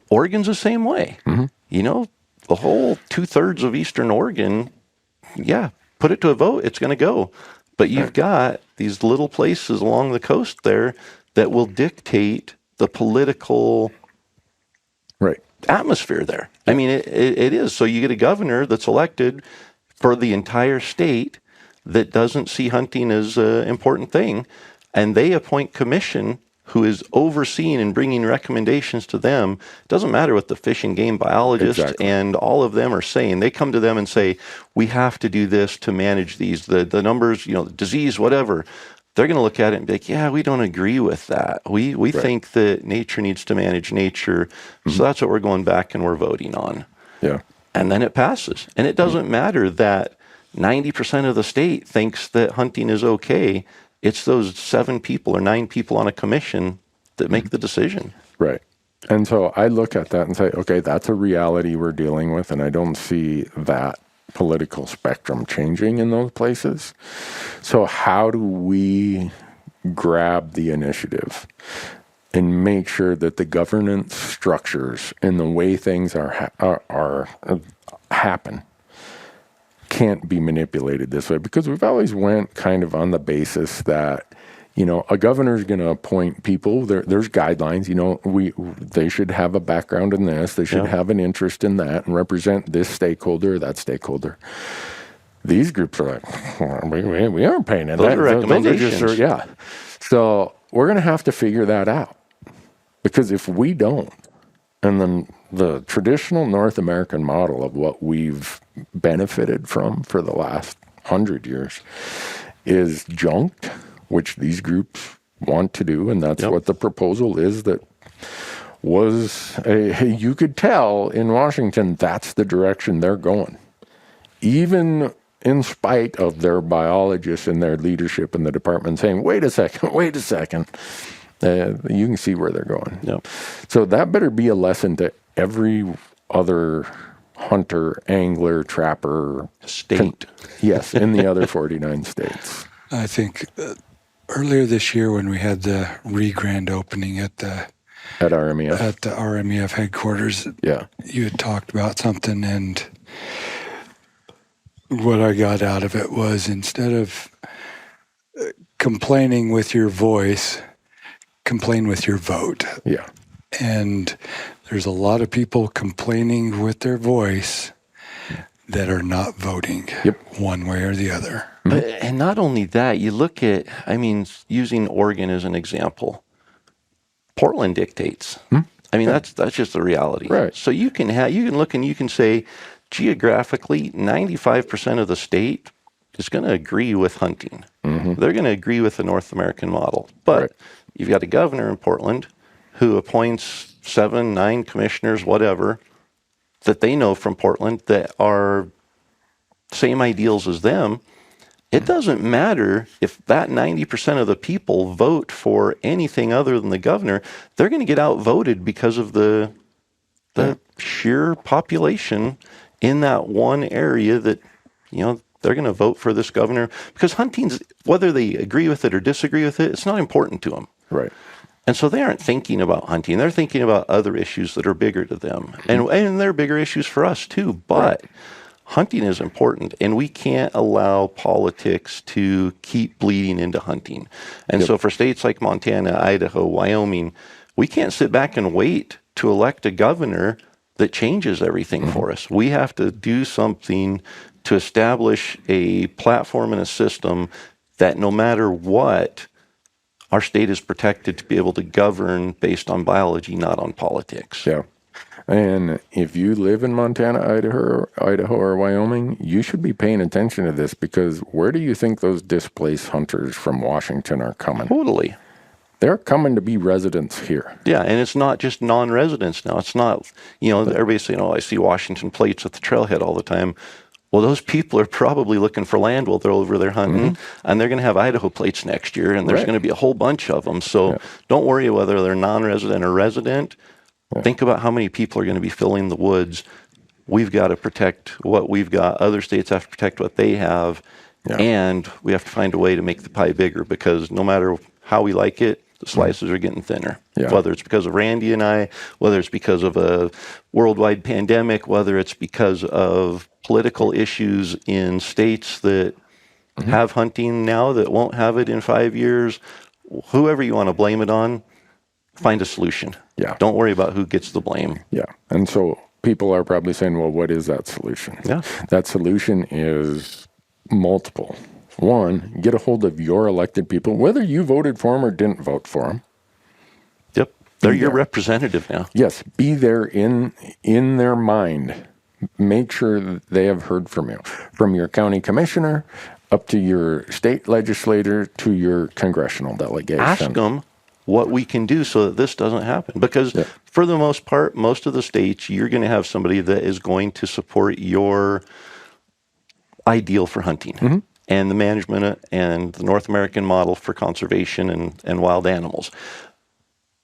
Oregon's the same way. Mm-hmm. The whole 2/3 of Eastern Oregon. Yeah, put it to a vote. It's going to go. But you've got these little places along the coast there that will dictate the political atmosphere there. I mean, it is. So you get a governor that's elected for the entire state that doesn't see hunting as an important thing, and they appoint commission who is overseeing and bringing recommendations to them. It doesn't matter what the fish and game biologists and all of them are saying. They come to them and say, we have to do this to manage these, the numbers, disease, whatever. They're going to look at it and be like, yeah, we don't agree with that. We think that nature needs to manage nature. So that's what we're going back and we're voting on. Yeah. And then it passes. And it doesn't matter that 90% of the state thinks that hunting is okay. It's those 7 people or 9 people on a commission that make the decision. Right. And so I look at that and say, okay, that's a reality we're dealing with, and I don't see that political spectrum changing in those places. So how do we grab the initiative and make sure that the governance structures and the way things happen can't be manipulated this way? Because we've always went kind of on the basis that, a governor's going to appoint people. There's guidelines. They should have a background in this. They should have an interest in that and represent this stakeholder or that stakeholder. These groups are like, we aren't paying it. Those are recommendations. So we're going to have to figure that out. Because if we don't, and then the traditional North American model of what we've benefited from for the last 100 years is junked, which these groups want to do, and that's what the proposal is. That was you could tell in Washington that's the direction they're going, even in spite of their biologists and their leadership in the department saying, wait a second, You can see where they're going. Yep. So that better be a lesson to every other hunter, angler, trapper State. Yes, in the other 49 states. I think earlier this year when we had the re-grand opening at the RMEF headquarters, you had talked about something, and what I got out of it was, instead of complaining with your voice, complain with your vote. Yeah. And there's a lot of people complaining with their voice that are not voting one way or the other. And not only that, you look at, using Oregon as an example, Portland dictates. That's just the reality. Right. So you can look and you can say, geographically, 95% of the state is going to agree with hunting. They're going to agree with the North American model. But you've got a governor in Portland who appoints 7, 9 commissioners, whatever, that they know from Portland that are same ideals as them. It doesn't matter if that 90% of the people vote for anything other than the governor. They're going to get outvoted because of the sheer population in that one area that, they're going to vote for this governor. Because hunting's, whether they agree with it or disagree with it, it's not important to them. Right. And so they aren't thinking about hunting. They're thinking about other issues that are bigger to them. And they're bigger issues for us too. But hunting is important, and we can't allow politics to keep bleeding into hunting. And so for states like Montana, Idaho, Wyoming, we can't sit back and wait to elect a governor that changes everything for us. We have to do something to establish a platform and a system that no matter what, our state is protected to be able to govern based on biology, not on politics. Yeah. And if you live in Montana, Idaho, or Wyoming, you should be paying attention to this, because where do you think those displaced hunters from Washington are coming? Totally. They're coming to be residents here. Yeah, and it's not just non-residents now. It's not, everybody's saying, I see Washington plates at the trailhead all the time. Well, those people are probably looking for land while they're over there hunting, and they're going to have Idaho plates next year, and there's going to be a whole bunch of them. So don't worry whether they're non-resident or resident. Think about how many people are going to be filling the woods. We've got to protect what we've got. Other states have to protect what they have. And we have to find a way to make the pie bigger, because no matter how we like it, the slices are getting thinner. Whether it's because of Randy and I, whether it's because of a worldwide pandemic, whether it's because of political issues in states that have hunting now that won't have it in 5 years, whoever you want to blame it on, find a solution. Don't worry about who gets the blame. And so people are probably saying, well, what is that solution? That solution is multiple. One, get a hold of your elected people, whether you voted for them or didn't vote for them. They're your representative now. Yes, be there in their mind. Make sure that they have heard from you, from your county commissioner up to your state legislator to your congressional delegation. Ask them what we can do so that this doesn't happen. Because for the most part, most of the states, you're going to have somebody that is going to support your ideal for hunting and the management and the North American model for conservation and wild animals.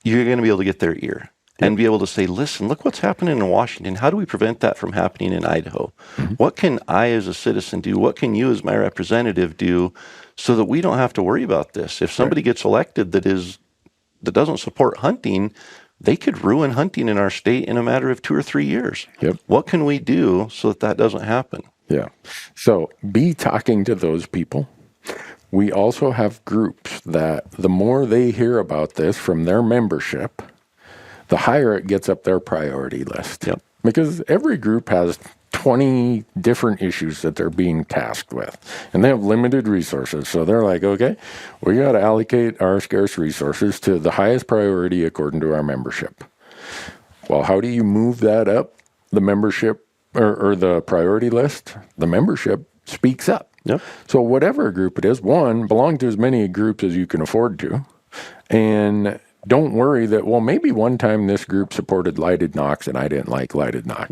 You're going to be able to get their ear and be able to say, listen, look what's happening in Washington. How do we prevent that from happening in Idaho? What can I as a citizen do? What can you as my representative do so that we don't have to worry about this? If somebody gets elected that doesn't support hunting, they could ruin hunting in our state in a matter of 2 or 3 years. What can we do so that doesn't happen? So be talking to those people. We also have groups that the more they hear about this from their membership, the higher it gets up their priority list. Because every group has 20 different issues that they're being tasked with, and they have limited resources. So they're like, okay, we got to allocate our scarce resources to the highest priority according to our membership. Well, how do you move that up the membership or the priority list? The membership speaks up. So whatever group it is, one, belong to as many groups as you can afford to, and don't worry that, well, maybe one time this group supported lighted knocks and I didn't like lighted knock.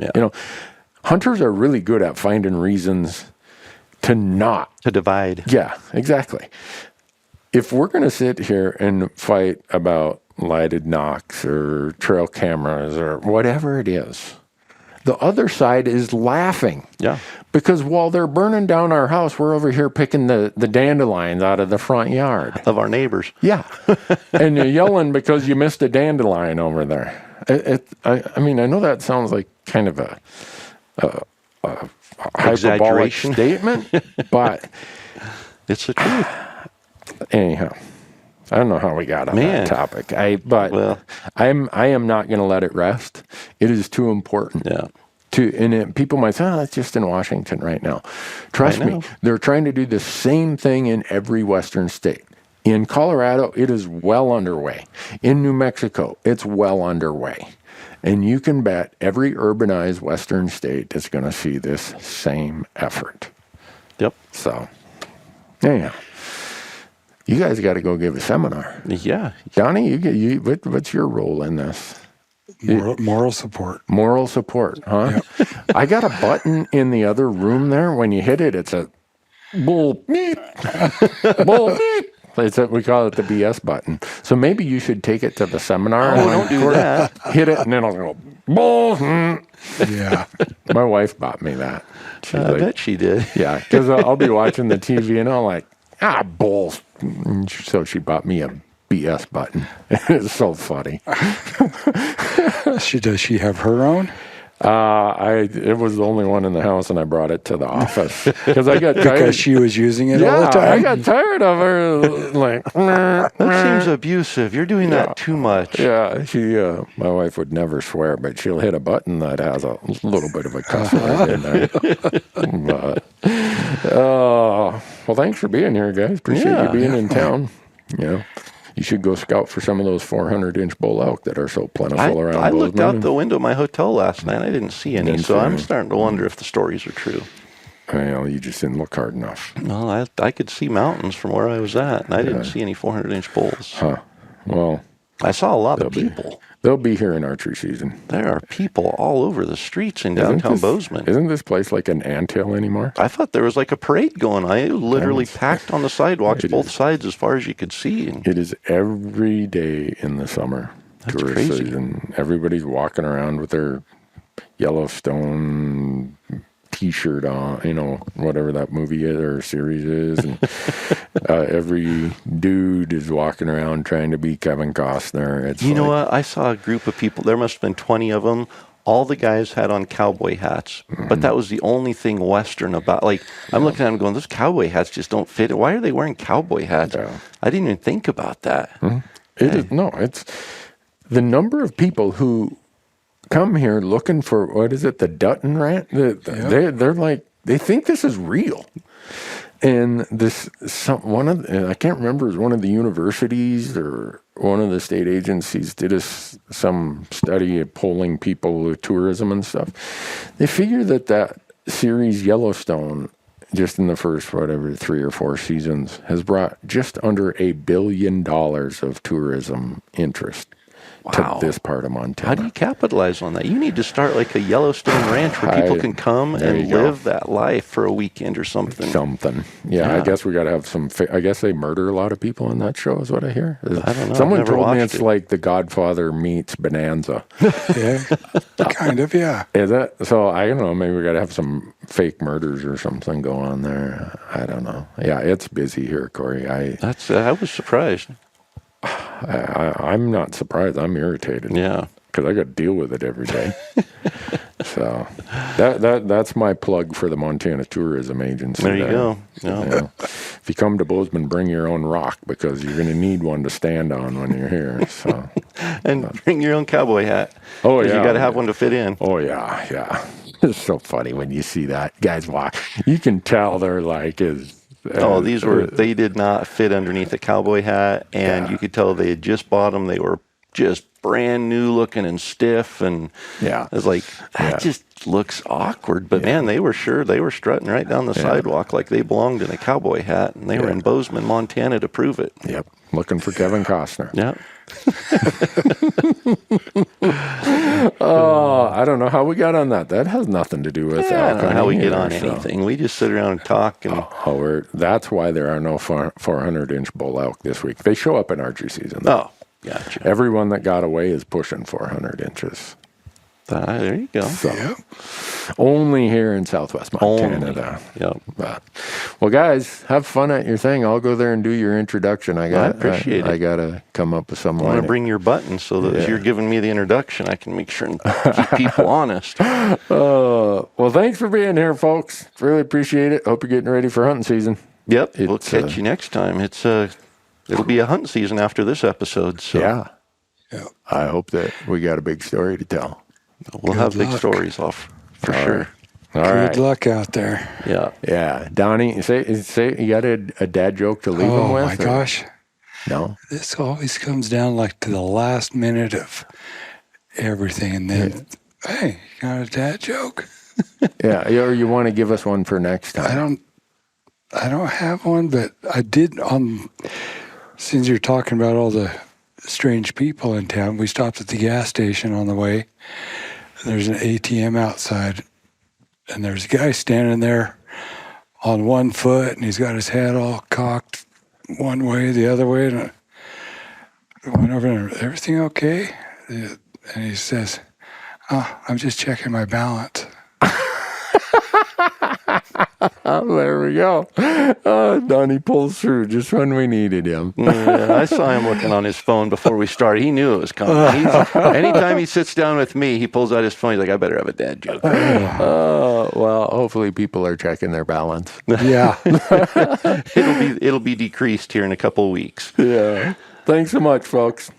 Hunters are really good at finding reasons to divide. Yeah, exactly. if we're going to sit here and fight about lighted knocks or trail cameras or whatever it is, the other side is laughing. Yeah. Because while they're burning down our house, we're over here picking the dandelions out of the front yard. Of our neighbors. Yeah. And you're yelling because you missed a dandelion over there. I mean, I know that sounds like kind of a hyperbolic statement, but it's the truth. Anyhow, I don't know how we got on that topic. I am not going to let it rest. It is too important. Yeah. People might say, that's just in Washington right now. Trust me, they're trying to do the same thing in every Western state. In Colorado, it is well underway. In New Mexico, it's well underway. And you can bet every urbanized Western state is going to see this same effort. Yep. So, anyhow. You guys got to go give a seminar. Yeah. Donnie, what's your role in this? Moral support. Moral support, huh? Yep. I got a button in the other room there. When you hit it, it's a bull beep. Bull beep. We call it the BS button. So maybe you should take it to the seminar. Oh, don't do that. Hit it, and then I'll go, bull. Yeah. My wife bought me that. I bet she did. Yeah, because I'll be watching the TV, and I'm like, bulls. So she bought me a BS button. It's so funny. Does she have her own? It was the only one in the house, and I brought it to the office because I got tired. Because she was using it all the time. I got tired of her. Like that seems abusive. You're doing that too much. Yeah, my wife would never swear, but she'll hit a button that has a little bit of a cuss word in there. But, well, thanks for being here, guys. Appreciate you being in town. You should go scout for some of those 400-inch bull elk that are so plentiful around. I looked out the window of my hotel last night. I didn't see any, so I'm starting to wonder if the stories are true. Well, you just didn't look hard enough. Well, I could see mountains from where I was at, and I didn't see any 400-inch bulls. Huh. Well, I saw a lot of people. They'll be here in archery season. There are people all over the streets in downtown Bozeman. Isn't this place like an anthill anymore? I thought there was like a parade going on. It literally packed on the sidewalks, both sides, as far as you could see. It is every day in the summer. That's crazy. Season. Everybody's walking around with their Yellowstone T-shirt on, whatever that movie is or series is, and every dude is walking around trying to be Kevin Costner. It's you know what? I saw a group of people. There must have been 20 of them. All the guys had on cowboy hats, but that was the only thing Western about. Like, I'm looking at them going, those cowboy hats just don't fit. Why are they wearing cowboy hats? Yeah. I didn't even think about that. Mm-hmm. It's the number of people who come here looking for, what is it, the Dutton Ranch? They're like, they think this is real. And I can't remember, it was one of the universities or one of the state agencies did some study of polling people with tourism and stuff. They figure that series Yellowstone, just in the first, 3 or 4 seasons, has brought just under $1 billion of tourism interest. To this part of Montana. How do you capitalize on that? You need to start like a Yellowstone ranch where people can come and live that life for a weekend or something. Yeah, I guess we got to have some. I guess they murder a lot of people in that show, is what I hear. I don't know. Someone told me it's like The Godfather meets Bonanza. Yeah, kind of, yeah. Is it? So I don't know. Maybe we got to have some fake murders or something go on there. I don't know. Yeah, it's busy here, Corey. I was surprised. I'm not surprised. I'm irritated. Yeah, because I got to deal with it every day. So that's my plug for the Montana Tourism Agency. There you go. Yeah. If you come to Bozeman, bring your own rock because you're going to need one to stand on when you're here. So, and bring your own cowboy hat. Oh yeah, you got to have one to fit in. Oh yeah. It's so funny when you see that guys walk. You can tell they're like they did not fit underneath a cowboy hat, and you could tell they had just bought them. They were just brand new looking and stiff, and it was like, that just looks awkward. But man, they were strutting right down the sidewalk like they belonged in a cowboy hat, and they were in Bozeman, Montana to prove it. Yep, looking for Kevin Costner. Yep. Oh, I don't know. How we got on that? That has nothing to do with I don't know how we get on either, so. anything. We just sit around and talk. And That's why there are no 400-inch bull elk this week. They show up in archery season. Oh, gotcha. Everyone that got away is pushing 400 inches. There you go. So, only here in Southwest Montana. Yep. Well, guys, have fun at your thing. I'll go there and do your introduction. I appreciate it. I got to come up with some I want to bring your button so that as you're giving me the introduction, I can make sure and keep people honest. Well, thanks for being here, folks. Really appreciate it. Hope you're getting ready for hunting season. Yep. We'll catch you next time. It'll be a hunting season after this episode. So. Yeah. I hope that we got a big story to tell. We'll have big stories off for sure. All right. Good luck out there. Yeah. Donnie, say you got a dad joke to leave him with? Oh my gosh. No. This always comes down like to the last minute of everything, and then, hey, you got a dad joke? Or you want to give us one for next time? I don't have one, but I did since you're talking about all the strange people in town, we stopped at the gas station on the way. There's an ATM outside, and there's a guy standing there on one foot, and he's got his head all cocked one way, the other way. And I went over and everything okay? And he says, I'm just checking my balance. There we go. Donnie pulls through just when we needed him. I saw him looking on his phone before we started. He knew it was coming. Anytime he sits down with me, he pulls out his phone. He's like, I better have a dad joke. Well, hopefully people are checking their balance. Yeah. It'll be decreased here in a couple of weeks. Yeah. Thanks so much, folks.